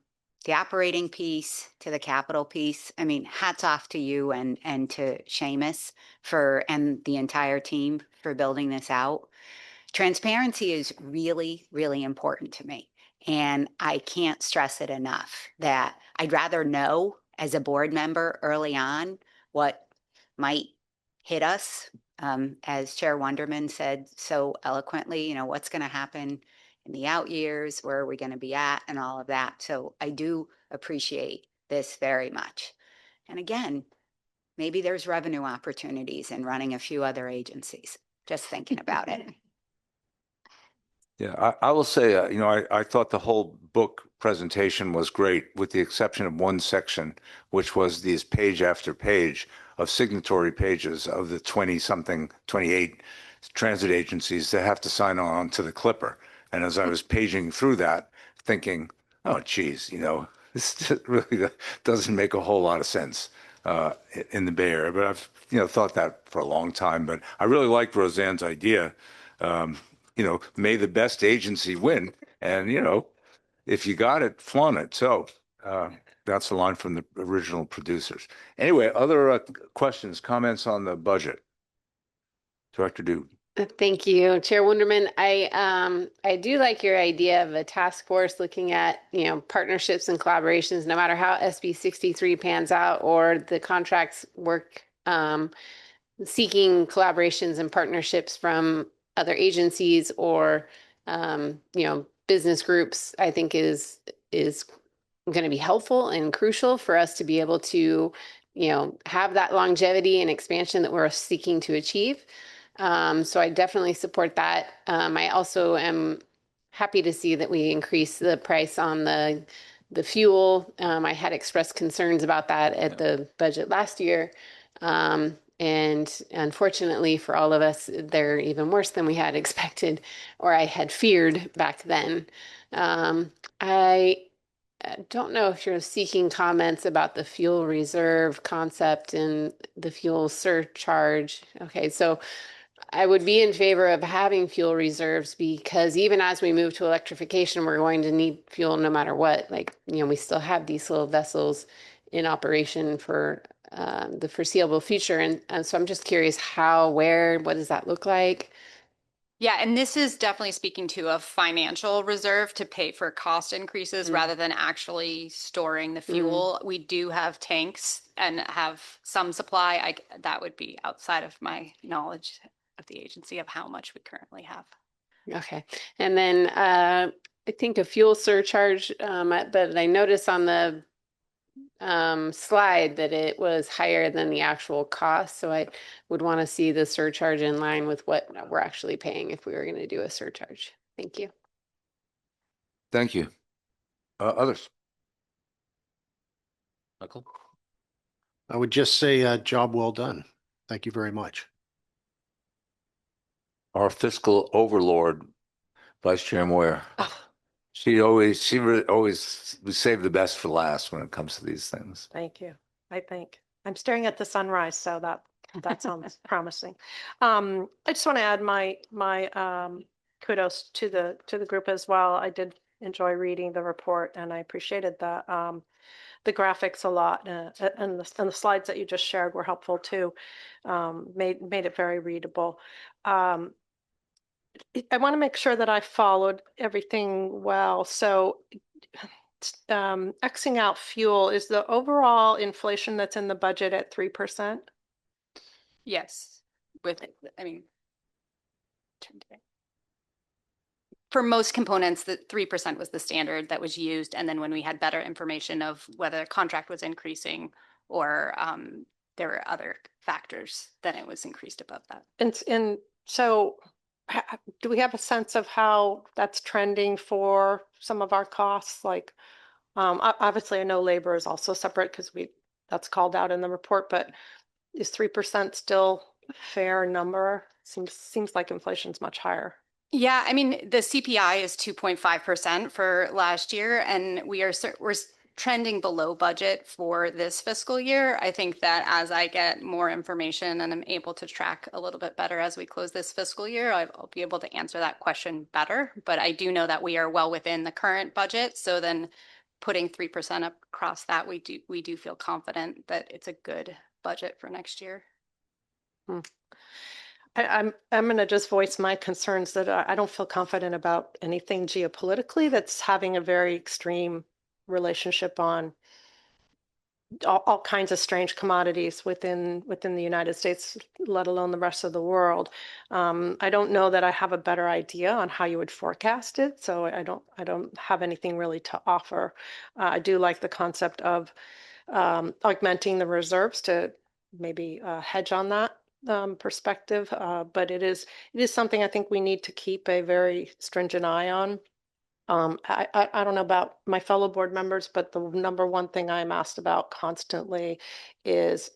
the operating piece to the capital piece. I mean, hats off to you and to Seamus and the entire team for building this out. Transparency is really, really important to me. And I can't stress it enough that I'd rather know as a board member early on what might hit us. As Chair Wonderman said so eloquently, you know, what's going to happen in the out years, where are we going to be at, and all of that. So I do appreciate this very much. And again, maybe there's revenue opportunities in running a few other agencies. Just thinking about it. Yeah, I will say, you know, I thought the whole book presentation was great, with the exception of one section, which was these page after page of signatory pages of the 20-something, 28 transit agencies that have to sign on to the Clipper. And as I was paging through that, thinking, oh, geez, you know, this just really doesn't make a whole lot of sense in the Bay Area. But I've, you know, thought that for a long time. But I really like Roseanne's idea. You know, may the best agency win. And, you know, if you got it, flaunt it. So that's a line from the original producers. Anyway, other questions, comments on the budget? Director Dube. Thank you, Chair Wonderman. I do like your idea of a task force looking at, you know, partnerships and collaborations, no matter how SB 63 pans out or the contracts work, seeking collaborations and partnerships from other agencies or, you know, business groups, I think is going to be helpful and crucial for us to be able to, you know, have that longevity and expansion that we're seeking to achieve. So I definitely support that. I also am happy to see that we increase the price on the fuel. I had expressed concerns about that at the budget last year. And unfortunately for all of us, they're even worse than we had expected or I had feared back then. I don't know if you're seeking comments about the fuel reserve concept and the fuel surcharge. Okay, so I would be in favor of having fuel reserves because even as we move to electrification, we're going to need fuel no matter what. Like, you know, we still have these little vessels in operation for the foreseeable future. And so I'm just curious how, where, what does that look like? Yeah, and this is definitely speaking to a financial reserve to pay for cost increases rather than actually storing the fuel. We do have tanks and have some supply. That would be outside of my knowledge of the agency of how much we currently have. Okay. And then I think a fuel surcharge, but I noticed on the slide that it was higher than the actual cost. So I would want to see the surcharge in line with what we're actually paying if we were going to do a surcharge. Thank you. Thank you. Others? Michael? I would just say job well done. Thank you very much. Our fiscal overlord, Vice Chair Moyer. She always we save the best for last when it comes to these things. Thank you. I think I'm staring at the sunrise, so that sounds promising. I just want to add my kudos to the group as well. I did enjoy reading the report, and I appreciated the graphics a lot, and the slides that you just shared were helpful too. Made it very readable. I want to make sure that I followed everything well. So Xing out fuel, is the overall inflation that's in the budget at 3%? Yes, I mean, for most components, the 3% was the standard that was used. And then when we had better information of whether a contract was increasing or there were other factors, then it was increased above that. And so do we have a sense of how that's trending for some of our costs? Like, obviously I know labor is also separate because that's called out in the report, but is 3% still a fair number? Seems like inflation's much higher. Yeah, I mean, the CPI is 2.5% for last year, and we're trending below budget for this fiscal year. I think that as I get more information and I'm able to track a little bit better as we close this fiscal year, I'll be able to answer that question better. But I do know that we are well within the current budget. So then putting 3% up across that, we do feel confident that it's a good budget for next year. I'm going to just voice my concerns that I don't feel confident about anything geopolitically that's having a very extreme relationship on all kinds of strange commodities within the United States, let alone the rest of the world. I don't know that I have a better idea on how you would forecast it, so I don't have anything really to offer. I do like the concept of augmenting the reserves to maybe hedge on that perspective, but it is something I think we need to keep a very stringent eye on. I don't know about my fellow board members, but the number one thing I'm asked about constantly is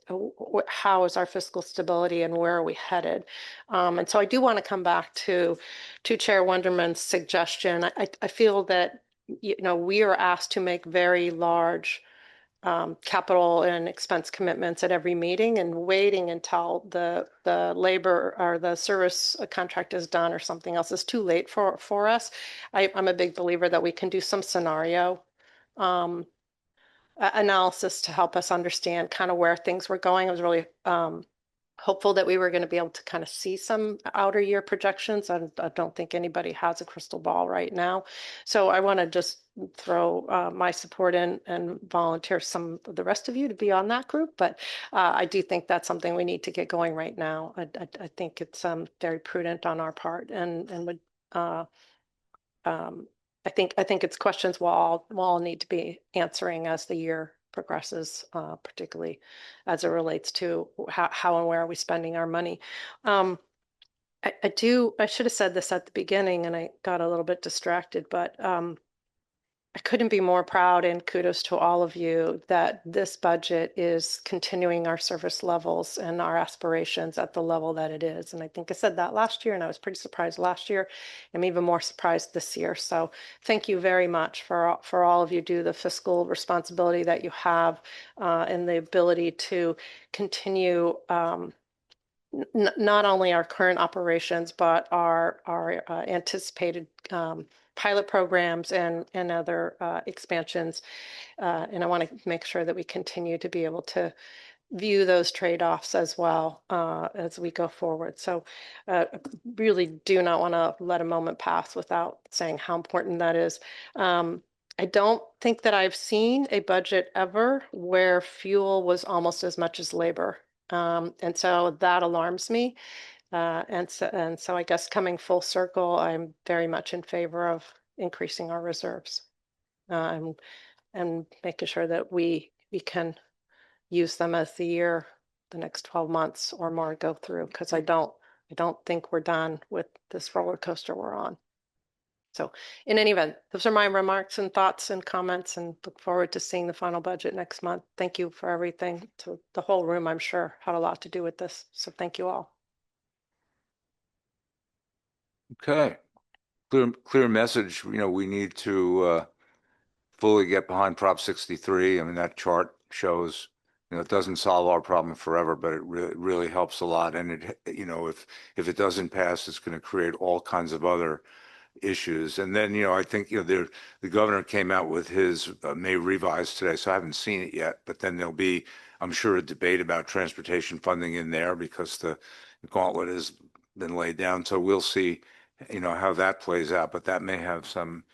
how is our fiscal stability and where are we headed? And so I do want to come back to Chair Wonderman's suggestion. I feel that, you know, we are asked to make very large capital and expense commitments at every meeting, and waiting until the labor or the service contract is done or something else is too late for us. I'm a big believer that we can do some scenario analysis to help us understand kind of where things were going. I was really hopeful that we were going to be able to kind of see some outer year projections. I don't think anybody has a crystal ball right now. So I want to just throw my support in and volunteer some of the rest of you to be on that group. But I do think that's something we need to get going right now. I think it's very prudent on our part, and would I think it's questions we'll all need to be answering as the year progresses, particularly as it relates to how and where are we spending our money. I should have said this at the beginning and I got a little bit distracted, but I couldn't be more proud, and kudos to all of you, that this budget is continuing our service levels and our aspirations at the level that it is. And I think I said that last year, and I was pretty surprised last year. I'm even more surprised this year. So thank you very much for all of you do the fiscal responsibility that you have and the ability to continue not only our current operations, but our anticipated pilot programs and other expansions. And I want to make sure that we continue to be able to view those trade-offs as well as we go forward. So really do not want to let a moment pass without saying how important that is. I don't think that I've seen a budget ever where fuel was almost as much as labor. And so that alarms me. And so I guess coming full circle, I'm very much in favor of increasing our reserves and making sure that we can use them as the next 12 months or more go through, because I don't think we're done with this roller coaster we're on. So in any event, those are my remarks and thoughts and comments, and look forward to seeing the final budget next month. Thank you for everything. To the whole room, I'm sure, had a lot to do with this. So thank you all. Okay. Clear message. You know, we need to fully get behind Prop 63. I mean, that chart shows, you know, it doesn't solve our problem forever, but it really helps a lot. And it, you know, if it doesn't pass, it's going to create all kinds of other issues. And then, you know, I think, you know, the governor came out with his May revise today, so I haven't seen it yet. But then there'll be, I'm sure, a debate about transportation funding in there because the gauntlet has been laid down. So we'll see, you know, how that plays out. But that may have some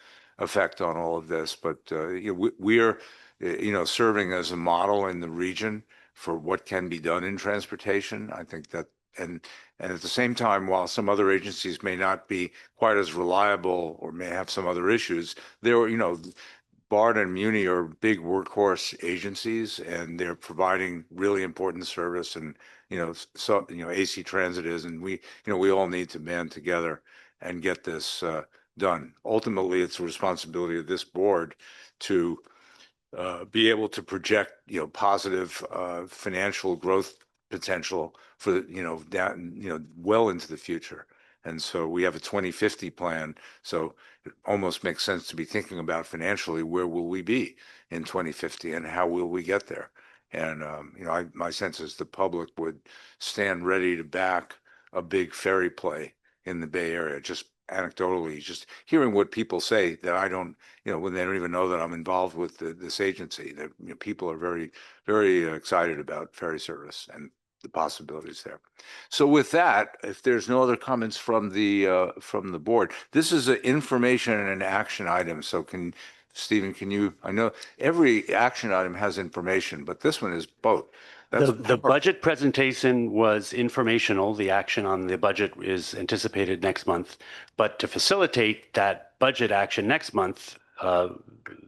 effect on all of this. But you know, we're, you know, serving as a model in the region for what can be done in transportation. I think that, and at the same time, while some other agencies may not be quite as reliable or may have some other issues, there, you know, BART and Muni are big workhorse agencies, and they're providing really important service. And you know, so you know, AC Transit is, and we, you know, we all need to band together and get this done. Ultimately, it's the responsibility of this board to be able to project, you know, positive financial growth potential for the, you know, down, you know, well into the future. And so we have a 2050 plan. So it almost makes sense to be thinking about financially, where will we be in 2050 and how will we get there? And, my sense is the public would stand ready to back a big ferry play in the Bay Area, just anecdotally, just hearing what people say that I don't, when they don't even know that I'm involved with this agency, that people are very, very excited about ferry service and the possibilities there. So with that, if there's no other comments from the board, this is an information and an action item. So Stephen, I know every action item has information, but this one is both. The budget presentation was informational. The action on the budget is anticipated next month. But to facilitate that budget action next month,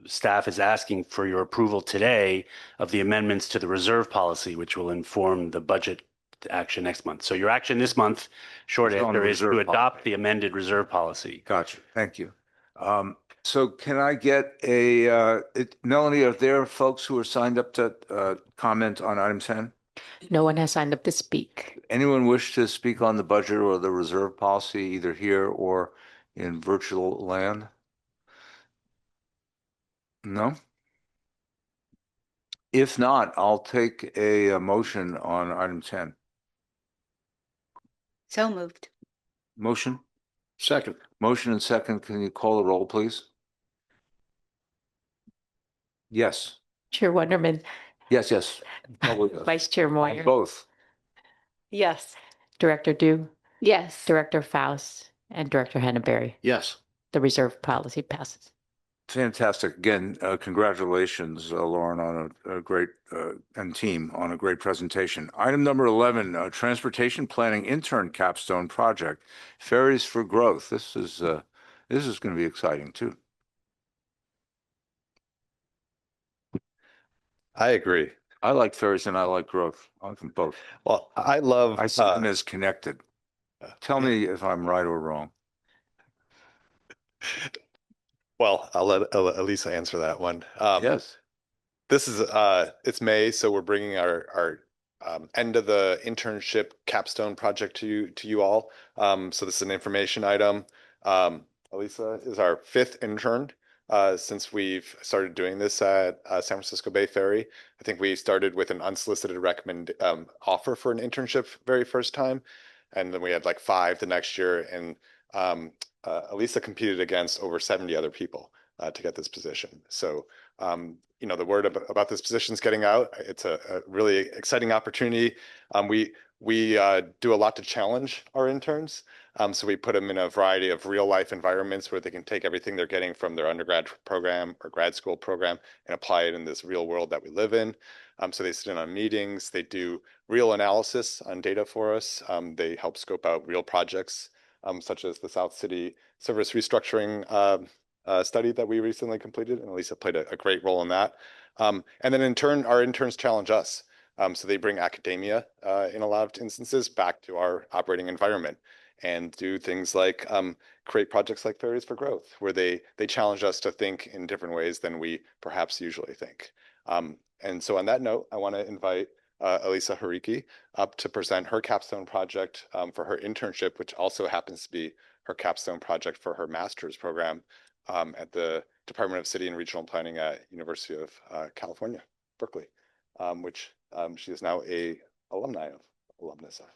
staff is asking for your approval today of the amendments to the reserve policy, which will inform the budget action next month. So your action this month, short It's on the answer, is to reserve adopt policy. the amended reserve policy. Gotcha. Thank you. So can I get Melanie, are there folks who are signed up to comment on item 10? No one has signed up to speak. Anyone wish to speak on the budget or the reserve policy, either here or in virtual land? No? If not, I'll take a motion on item 10. So moved. Motion? Second. Motion and second. Can you call the roll, please? Yes. Chair Wonderman, Yes. Probably yes. Vice Chair Moyer, Both. Yes. Director Dew, Yes. Director Faust, and Director Henneberry. Yes. The reserve policy passes. Fantastic. Again, congratulations, Lauren, on a great and team on a great presentation. Item number 11, transportation planning intern capstone project, ferries for growth. This is going to be exciting too. I agree. I like ferries and I like growth. I like them both. Well, I see them as connected. Tell me if I'm right or wrong. Well, I'll let Elisa answer that one. Yes. This is it's May, so we're bringing our end of the internship capstone project to you all. So this is an information item. Elisa is our 5th intern since we've started doing this at San Francisco Bay Ferry. I think we started with an unsolicited offer for an internship very first time, and then we had like 5 the next year. And Elisa competed against over 70 other people to get this position. So the word about this position is getting out. It's a really exciting opportunity. We do a lot to challenge our interns. So we put them in a variety of real life environments where they can take everything they're getting from their undergrad program or grad school program and apply it in this real world that we live in. So they sit in on meetings, they do real analysis on data for us. They help scope out real projects, such as the South City service restructuring study that we recently completed, and Elisa played a great role in that. And then in turn, our interns challenge us. So they bring academia in a lot of instances back to our operating environment and do things like create projects like Ferries for Growth, where they challenge us to think in different ways than we perhaps usually think. And so on that note, I want to invite Elisa Hariki up to present her capstone project for her internship, which also happens to be her capstone project for her master's program at the Department of City and Regional Planning at University of California, Berkeley, which she is now a alumnus of.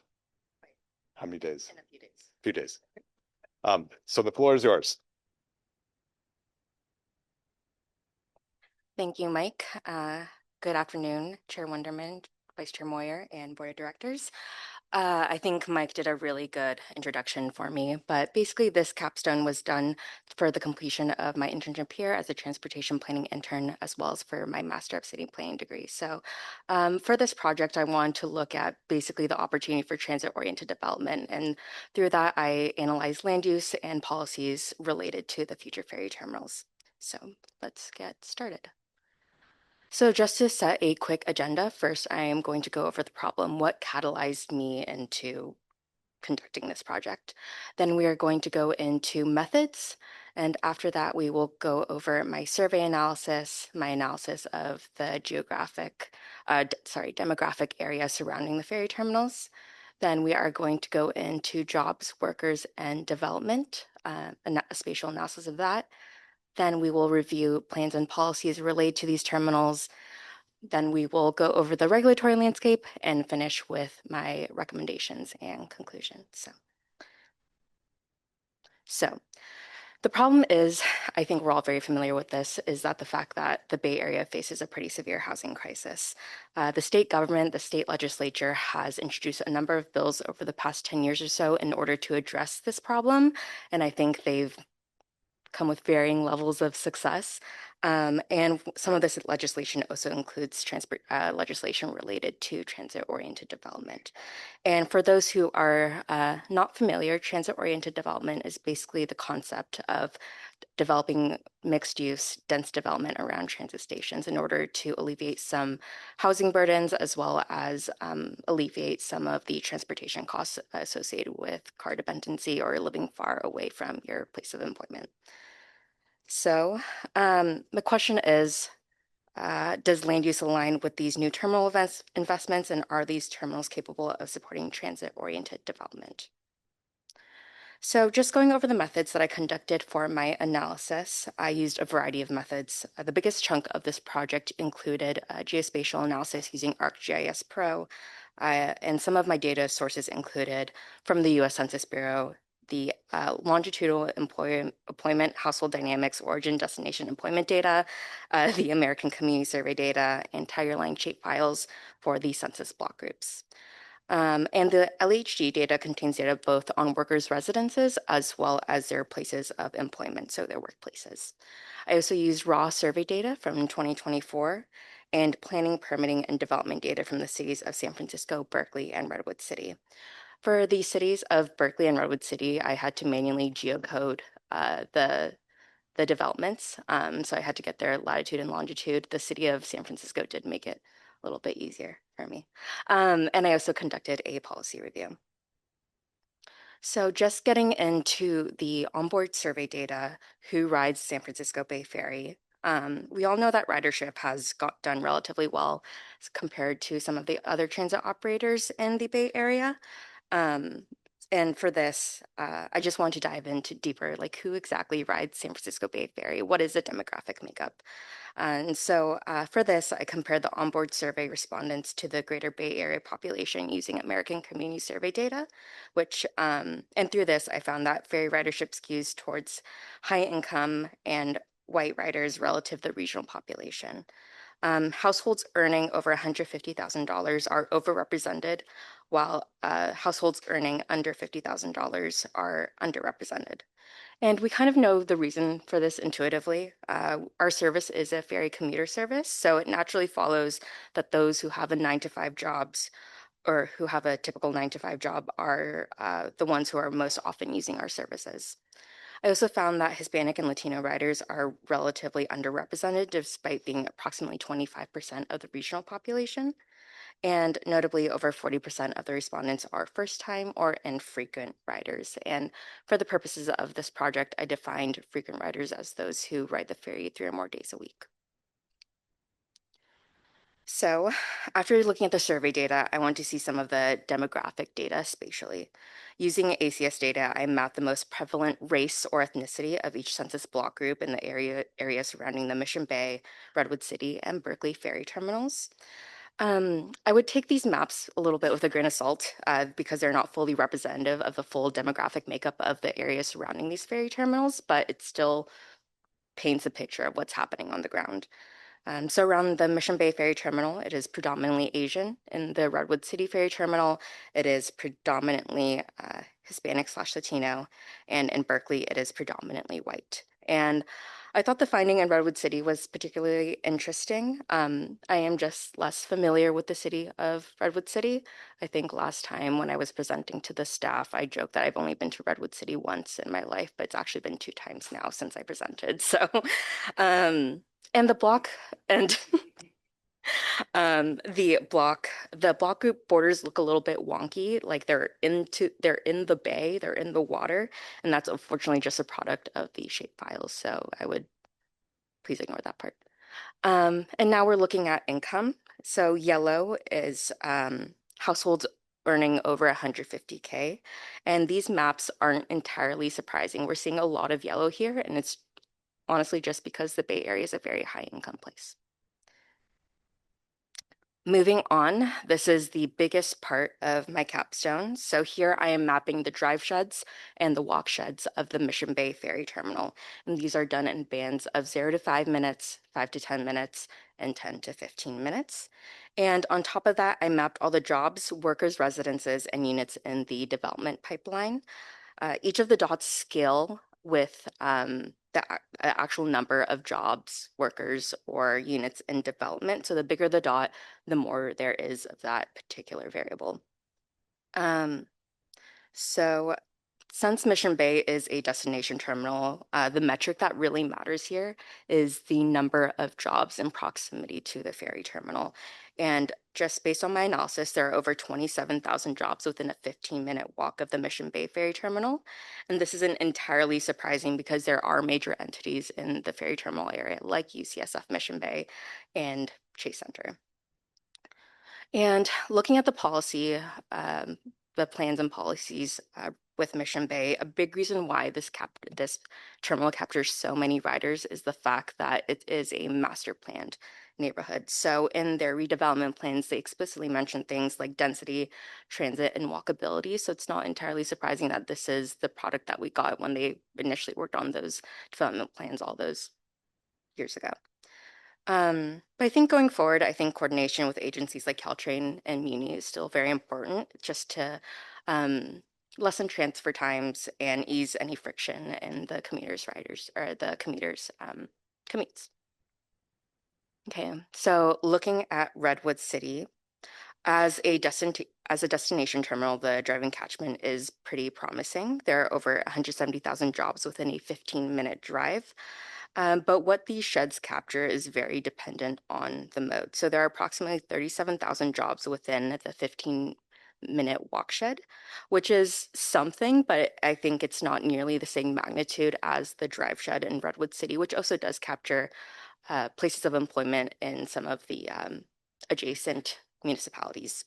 How many days? In a few days. Few days. So the floor is yours. Thank you, Mike. Good afternoon, Chair Wonderman, Vice Chair Moyer, and Board of Directors. I think Mike did a really good introduction for me, but basically this capstone was done for the completion of my internship here as a transportation planning intern, as well as for my Master of City Planning degree. So for this project, I wanted to look at basically the opportunity for transit-oriented development. And through that, I analyzed land use and policies related to the future ferry terminals. So let's get started. So just to set a quick agenda, first I am going to go over the problem, what catalyzed me into conducting this project. Then we are going to go into methods, and after that we will go over my survey analysis, my analysis of the demographic area surrounding the ferry terminals. Then we are going to go into jobs, workers, and development, a spatial analysis of that. Then we will review plans and policies related to these terminals. Then we will go over the regulatory landscape and finish with my recommendations and conclusions. So the problem is, I think we're all very familiar with this, is that the fact that the Bay Area faces a pretty severe housing crisis. The state government, the state legislature has introduced a number of bills over the past 10 years or so in order to address this problem. And I think they've come with varying levels of success. And some of this legislation also includes legislation related to transit-oriented development. And for those who are not familiar, transit-oriented development is basically the concept of developing mixed-use, dense development around transit stations in order to alleviate some housing burdens, as well as alleviate some of the transportation costs associated with car dependency or living far away from your place of employment. So the question is, does land use align with these new terminal investments, and are these terminals capable of supporting transit-oriented development? So just going over the methods that I conducted for my analysis, I used a variety of methods. The biggest chunk of this project included geospatial analysis using ArcGIS Pro, and some of my data sources included from the U.S. Census Bureau, the longitudinal employment, household dynamics, origin, destination employment data, the American Community Survey data, and tiger line shape files for the census block groups. And the LHD data contains data both on workers' residences as well as their places of employment, so their workplaces. I also used raw survey data from 2024 and planning, permitting, and development data from the cities of San Francisco, Berkeley, and Redwood City. For the cities of Berkeley and Redwood City, I had to manually geocode the developments. So I had to get their latitude and longitude. The city of San Francisco did make it a little bit easier for me. And I also conducted a policy review. So just getting into the onboard survey data, who rides San Francisco Bay Ferry? We all know that ridership has done relatively well compared to some of the other transit operators in the Bay Area. And for this, I just want to dive into deeper, like who exactly rides San Francisco Bay Ferry? What is the demographic makeup? And so for this, I compared the onboard survey respondents to the greater Bay Area population using American Community Survey data, which, and through this, I found that ferry ridership skews towards high income and white riders relative to the regional population. Households earning over $150,000 are overrepresented, while households earning under $50,000 are underrepresented. And we kind of know the reason for this intuitively. Our service is a ferry commuter service, so it naturally follows that those who have a 9-to-5 jobs or who have a typical 9-to-5 job are the ones who are most often using our services. I also found that Hispanic and Latino riders are relatively underrepresented despite being approximately 25% of the regional population. And notably, over 40% of the respondents are first-time or infrequent riders. And for the purposes of this project, I defined frequent riders as those who ride the ferry 3 or more days a week. So after looking at the survey data, I want to see some of the demographic data spatially. Using ACS data, I mapped the most prevalent race or ethnicity of each census block group in the area surrounding the Mission Bay, Redwood City, and Berkeley ferry terminals. I would take these maps a little bit with a grain of salt because they're not fully representative of the full demographic makeup of the area surrounding these ferry terminals, but it still paints a picture of what's happening on the ground. So around the Mission Bay Ferry Terminal, it is predominantly Asian. In the Redwood City Ferry Terminal, it is predominantly Hispanic/Latino. And in Berkeley, it is predominantly white. And I thought the finding in Redwood City was particularly interesting. I am just less familiar with the city of Redwood City. I think last time when I was presenting to the staff, I joked that I've only been to Redwood City once in my life, but it's actually been 2 times now since I presented. So, and the block and the block group borders look a little bit wonky, like they're in the bay, they're in the water, and that's unfortunately just a product of the shape files. So I would please ignore that part. And now we're looking at income. So yellow is households earning over 150K. And these maps aren't entirely surprising. We're seeing a lot of yellow here, and it's honestly just because the Bay Area is a very high income place. Moving on, this is the biggest part of my capstone. So here I am mapping the drive sheds and the walk sheds of the Mission Bay Ferry Terminal. And these are done in bands of 0 to 5 minutes, 5 to 10 minutes, and 10 to 15 minutes. And on top of that, I mapped all the jobs, workers, residences, and units in the development pipeline. Each of the dots scale with the actual number of jobs, workers, or units in development. So the bigger the dot, the more there is of that particular variable. So since Mission Bay is a destination terminal, the metric that really matters here is the number of jobs in proximity to the ferry terminal. And just based on my analysis, there are over 27,000 jobs within a 15-minute walk of the Mission Bay Ferry Terminal. And this isn't entirely surprising because there are major entities in the ferry terminal area like UCSF Mission Bay and Chase Center. And looking at the policy, the plans and policies with Mission Bay, a big reason why this terminal captures so many riders is the fact that it is a master planned neighborhood. So in their redevelopment plans, they explicitly mention things like density, transit, and walkability. So it's not entirely surprising that this is the product that we got when they initially worked on those development plans all those years ago. But I think going forward, I think coordination with agencies like Caltrain and Muni is still very important just to lessen transfer times and ease any friction in the commuters' riders or the commuters' commutes. Okay, so looking at Redwood City, as a destination terminal, the driving catchment is pretty promising. There are over 170,000 jobs within a 15-minute drive. But what these sheds capture is very dependent on the mode. So there are approximately 37,000 jobs within the 15-minute walk shed, which is something, but I think it's not nearly the same magnitude as the drive shed in Redwood City, which also does capture places of employment in some of the adjacent municipalities.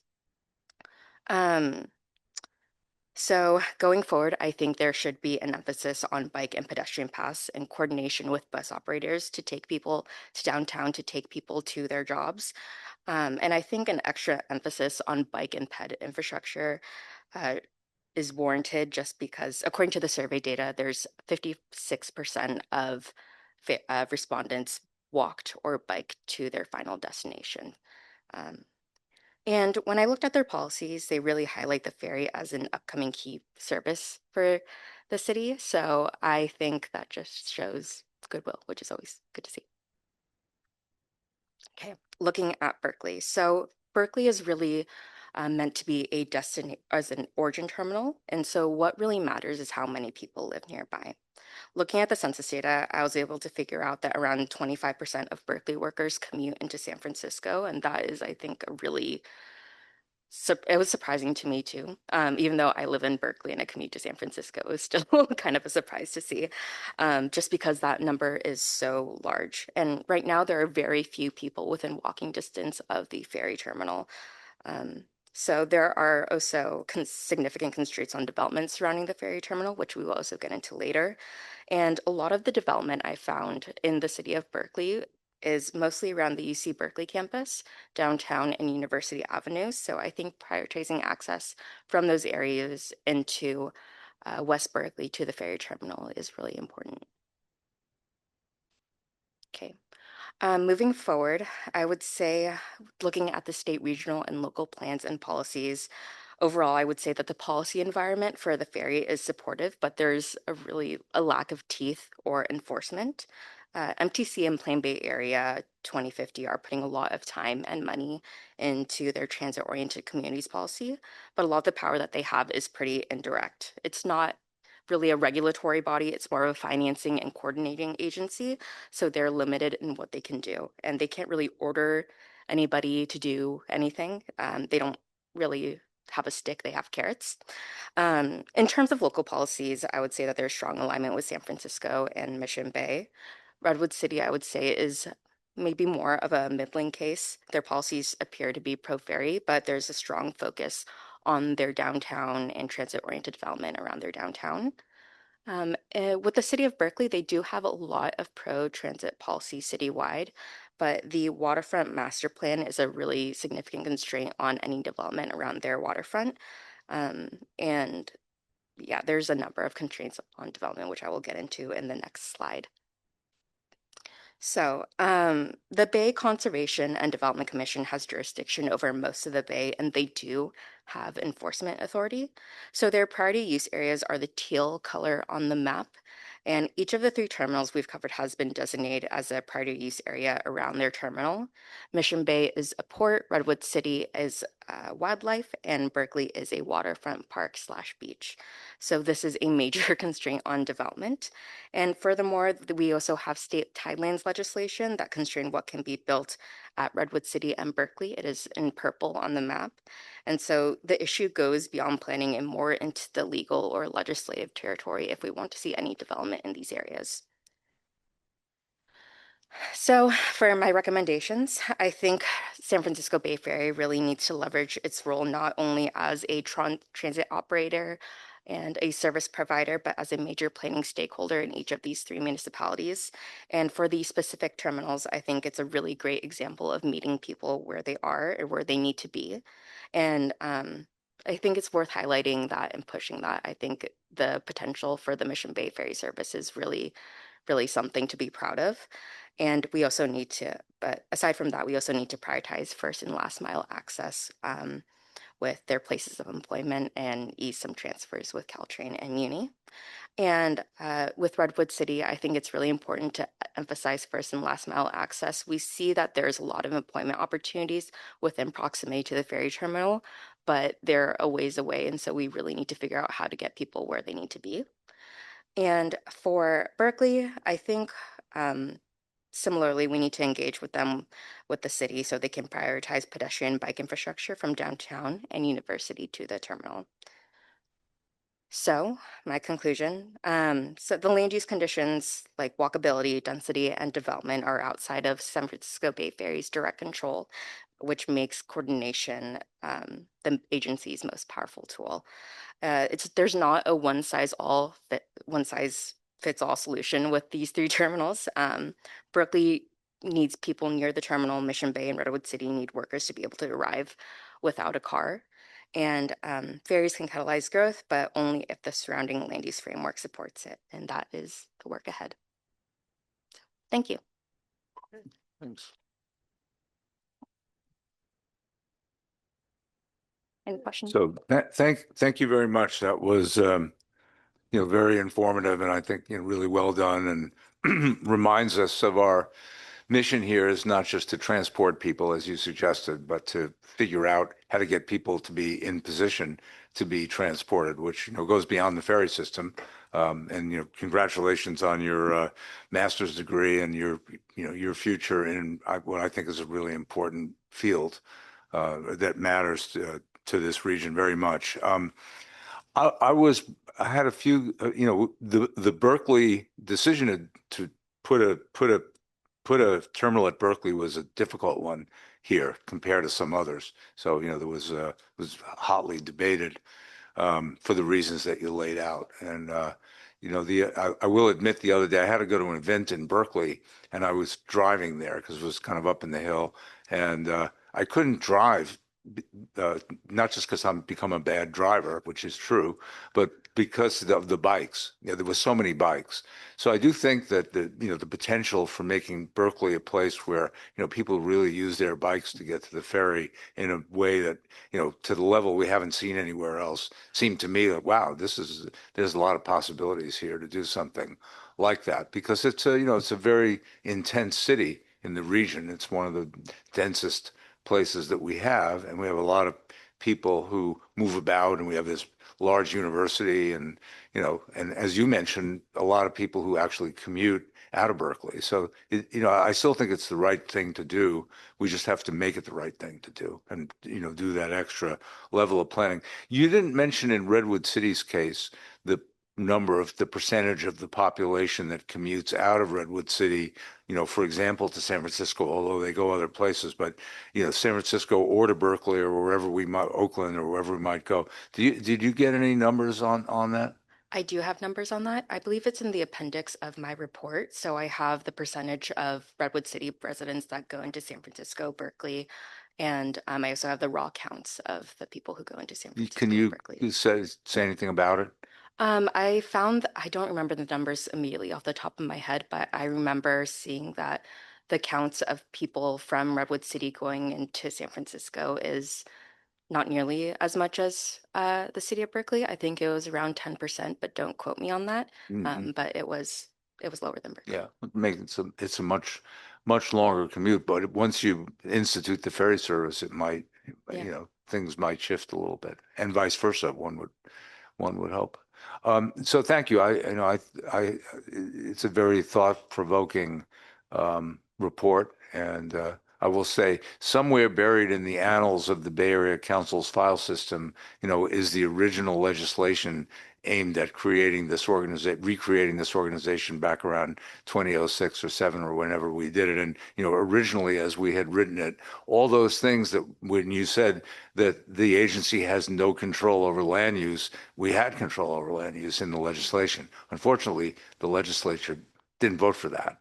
So going forward, I think there should be an emphasis on bike and pedestrian paths in coordination with bus operators to take people to downtown, to take people to their jobs. And I think an extra emphasis on bike and ped infrastructure is warranted just because, according to the survey data, there's 56% of respondents walked or biked to their final destination. And when I looked at their policies, they really highlight the ferry as an upcoming key service for the city. So I think that just shows goodwill, which is always good to see. Okay, looking at Berkeley. So Berkeley is really meant to be a destination as an origin terminal. And so what really matters is how many people live nearby. Looking at the census data, I was able to figure out that around 25% of Berkeley workers commute into San Francisco. And that is, I think, a really it was surprising to me too. Even though I live in Berkeley and I commute to San Francisco, it was still kind of a surprise to see, just because that number is so large. And right now, there are very few people within walking distance of the ferry terminal. So there are also significant constraints on development surrounding the ferry terminal, which we will also get into later. And a lot of the development I found in the city of Berkeley is mostly around the UC Berkeley campus, downtown, and University Avenue. So I think prioritizing access from those areas into West Berkeley to the ferry terminal is really important. Okay. Moving forward, I would say looking at the state, regional, and local plans and policies, overall, I would say that the policy environment for the ferry is supportive, but there's a lack of teeth or enforcement. MTC and Plain Bay Area 2050 are putting a lot of time and money into their transit-oriented communities policy, but a lot of the power that they have is pretty indirect. It's not really a regulatory body, it's more of a financing and coordinating agency. So they're limited in what they can do, and they can't really order anybody to do anything. They don't really have a stick, they have carrots. In terms of local policies, I would say that there's strong alignment with San Francisco and Mission Bay. Redwood City, I would say, is maybe more of a middling case. Their policies appear to be pro-ferry, but there's a strong focus on their downtown and transit-oriented development around their downtown. With the city of Berkeley, they do have a lot of pro-transit policy citywide, but the waterfront master plan is a really significant constraint on any development around their waterfront. And yeah, there's a number of constraints on development, which I will get into in the next slide. So, the Bay Conservation and Development Commission has jurisdiction over most of the bay, and they do have enforcement authority. So their priority use areas are the teal color on the map, and each of the 3 terminals we've covered has been designated as a priority use area around their terminal. Mission Bay is a port, Redwood City is wildlife, and Berkeley is a waterfront park / beach. So this is a major constraint on development. And furthermore, we also have state tidelands legislation that constrain what can be built at Redwood City and Berkeley. It is in purple on the map. And so the issue goes beyond planning and more into the legal or legislative territory if we want to see any development in these areas. So for my recommendations, I think San Francisco Bay Ferry really needs to leverage its role not only as a transit operator and a service provider, but as a major planning stakeholder in each of these 3 municipalities. And for these specific terminals, I think it's a really great example of meeting people where they are or where they need to be. And I think it's worth highlighting that and pushing that. I think the potential for the Mission Bay Ferry service is really something to be proud of. And we also need to, but aside from that, we also need to prioritize first and last mile access with their places of employment and ease some transfers with Caltrain and Muni. And with Redwood City, I think it's really important to emphasize first and last mile access. We see that there's a lot of employment opportunities within proximity to the ferry terminal, but they're a ways away. And so we really need to figure out how to get people where they need to be. And for Berkeley, I think similarly, we need to engage with them, with the city, so they can prioritize pedestrian bike infrastructure from downtown and University to the terminal. So my conclusion, so the land use conditions like walkability, density, and development are outside of San Francisco Bay Ferry's direct control, which makes coordination the agency's most powerful tool. There's not a one size fits all solution with these 3 terminals. Berkeley needs people near the terminal. Mission Bay and Redwood City need workers to be able to arrive without a car. And ferries can catalyze growth, but only if the surrounding land use framework supports it. And that is the work ahead. Thank you. Thanks. Any questions? So thank you very much. That was very informative, and I think really well done, and reminds us of our mission here is not just to transport people as you suggested, but to figure out how to get people to be in position to be transported, which goes beyond the ferry system. And congratulations on your master's degree and your future in what I think is a really important field that matters to this region very much. I had a few, the Berkeley decision to put a terminal at Berkeley was a difficult one here compared to some others. So, there was hotly debated for the reasons that you laid out. And, I will admit the other day I had to go to an event in Berkeley and I was driving there because it was kind of up in the hill, and I couldn't drive. Not just because I'm become a bad driver, which is true, but because of the bikes. There were so many bikes. So I do think that the potential for making Berkeley a place where people really use their bikes to get to the ferry in a way that to the level we haven't seen anywhere else seemed to me that wow, there's a lot of possibilities here to do something like that, because it's a very intense city in the region. It's one of the densest places that we have, and we have a lot of people who move about, and we have this large university, and and as you mentioned, a lot of people who actually commute out of Berkeley. So I still think it's the right thing to do. We just have to make it the right thing to do, and do that extra level of planning. You didn't mention in Redwood City's case the number of the percentage of the population that commutes out of Redwood City, for example, to San Francisco, although they go other places, but, San Francisco or to Berkeley or wherever we might, Oakland or wherever we might go. Did you get any numbers on that? I do have numbers on that. I believe it's in the appendix of my report. So I have the percentage of Redwood City residents that go into San Francisco, Berkeley, and I also have the raw counts of the people who go into San Francisco Can and you Berkeley. say anything about it? I found, I don't remember the numbers immediately off the top of my head, but I remember seeing that the counts of people from Redwood City going into San Francisco is not nearly as much as the city of Berkeley. I think it was around 10%, but don't quote me on that. But it was lower than Berkeley. Yeah, it's a much longer commute, but once you institute the ferry service, it might, Yeah. things might shift a little bit, and vice versa. One would hope. So thank you. It's a very thought-provoking report, and I will say somewhere buried in the annals of the Bay Area Council's file system, is the original legislation aimed at recreating this organization back around 2006 or 7 or whenever we did it. And, originally, as we had written it, all those things that when you said that the agency has no control over land use, we had control over land use in the legislation. Unfortunately, the legislature didn't vote for that.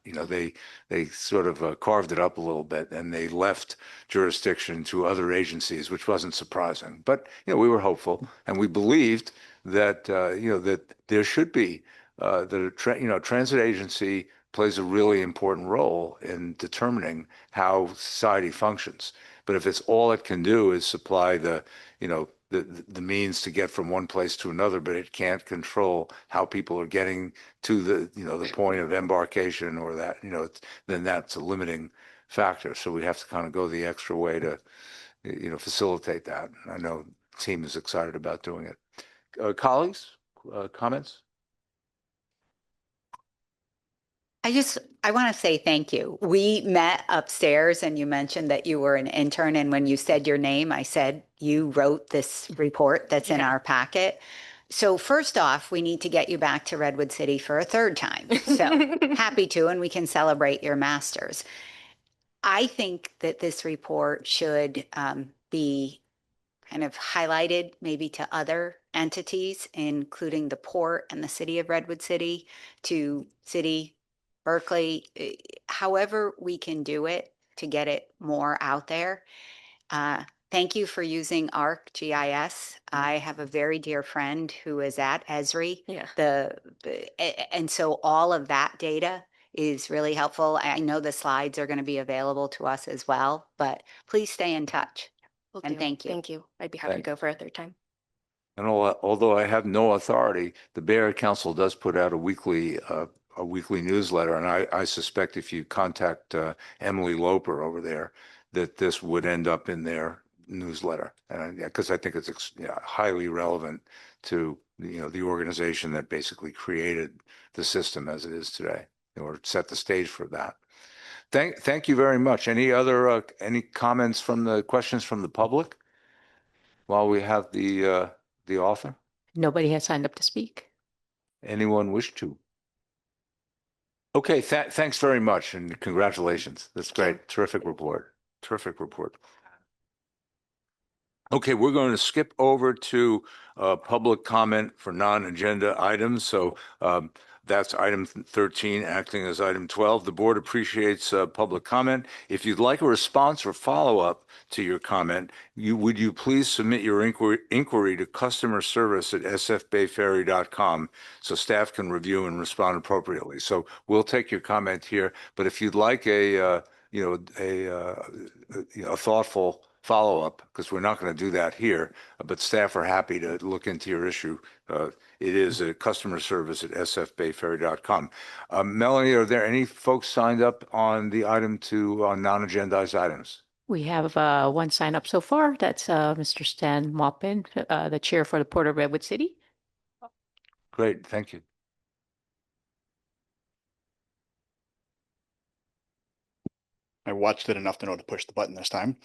They sort of carved it up a little bit, and they left jurisdiction to other agencies, which wasn't surprising. But we were hopeful, and we believed that that there should be transit agency plays a really important role in determining how society functions. But if it's all it can do is supply the means to get from one place to another, but it can't control how people are getting to the point of embarkation or that, then that's a limiting factor. So we have to kind of go the extra way to, facilitate that. I know the team is excited about doing it. Colleagues, comments? I want to say thank you. We met upstairs and you mentioned that you were an intern. And when you said your name, I said, you wrote this report that's in our packet. So first off, we need to get you back to Redwood City for a third time. So happy to, and we can celebrate your master's. I think that this report should be kind of highlighted maybe to other entities, including the port and the city of Redwood City, to city, Berkeley, however we can do it to get it more out there. Thank you for using ArcGIS. I have a very dear friend who is at Esri. Yeah. And so all of that data is really helpful. I know the slides are going to be available to us as well, but please stay in touch. Will And do. thank you. Thank you. I'd be happy to go for a third time. And although I have no authority, the Bay Area Council does put out a weekly newsletter, and I suspect if you contact Emily Loper over there, that this would end up in their newsletter, and because I think it's highly relevant to the organization that basically created the system as it is today, or set the stage for that. Thank you very much. Any comments questions from the public while we have the author? Nobody has signed up to speak. Anyone wish to? Okay, thanks very much and congratulations. That's great. Terrific report. Terrific report. Okay, we're going to skip over to public comment for non-agenda items. So that's item 13, acting as item 12. The board appreciates public comment. If you'd like a response or follow-up to your comment, would you please submit your inquiry to customerservice@sfbayferry.com so staff can review and respond appropriately. So we'll take your comment here, but if you'd like a thoughtful follow-up, because we're not going to do that here, but staff are happy to look into your issue. It is a customerservice@sfbayferry.com. Melanie, are there any folks signed up on the item on non-agendized items? We have one sign up so far. That's Mr. Stan Maupin, the chair for the Port of Redwood City. Great, thank you. I watched it enough to know to push the button this time.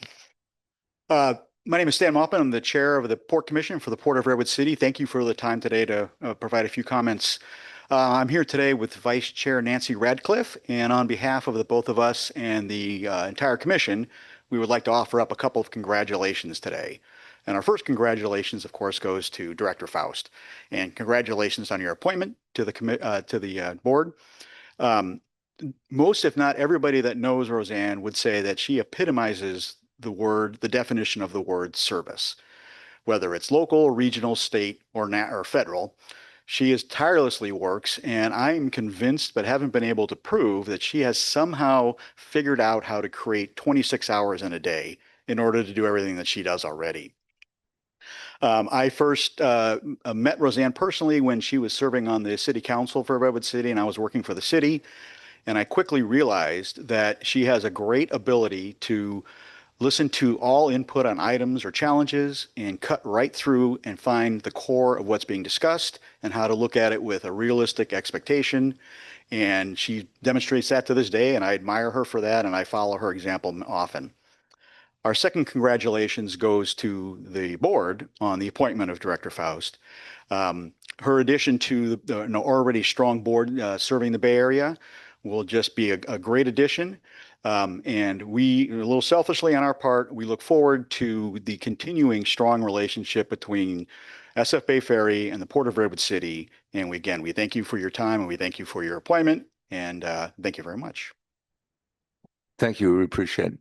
My name is Stan Maupin. I'm the chair of the Port Commission for the Port of Redwood City. Thank you for the time today to provide a few comments. I'm here today with Vice Chair Nancy Radcliffe, and on behalf of the both of us and the entire commission, we would like to offer up a couple of congratulations today. And our first congratulations, of course, goes to Director Faust, and congratulations on your appointment to the board. Most, if not everybody that knows Roseanne would say that she epitomizes the definition of the word service, whether it's local, regional, state, or federal. She is tirelessly works, and I'm convinced, but haven't been able to prove, that she has somehow figured out how to create 26 hours in a day in order to do everything that she does already. I first met Roseanne personally when she was serving on the city council for Redwood City, and I was working for the city. And I quickly realized that she has a great ability to listen to all input on items or challenges and cut right through and find the core of what's being discussed and how to look at it with a realistic expectation. And she demonstrates that to this day, and I admire her for that, and I follow her example often. Our second congratulations goes to the board on the appointment of Director Faust. Her addition to the already strong board serving the Bay Area will just be a great addition. And we, a little selfishly on our part, we look forward to the continuing strong relationship between SF Bay Ferry and the Port of Redwood City. And we thank you for your time, and we thank you for your appointment. And thank you very much. Thank you. We appreciate it.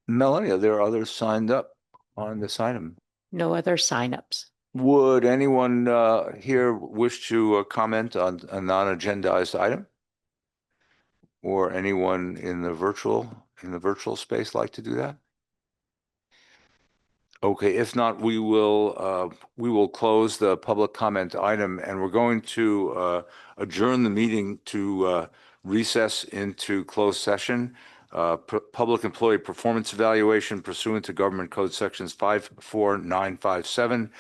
Melanie, are there others signed up on this item? No other signups. Would anyone here wish to comment on a non-agendized item? Or anyone in the virtual space like to do that? Okay, if not, we will close the public comment item, and we're going to adjourn the meeting to recess into closed session. Public employee performance evaluation pursuant to Government Code Sections 54957,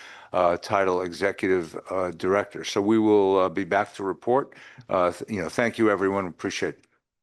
title Executive Director. So we will be back to report. Thank you, everyone. Appreciate it.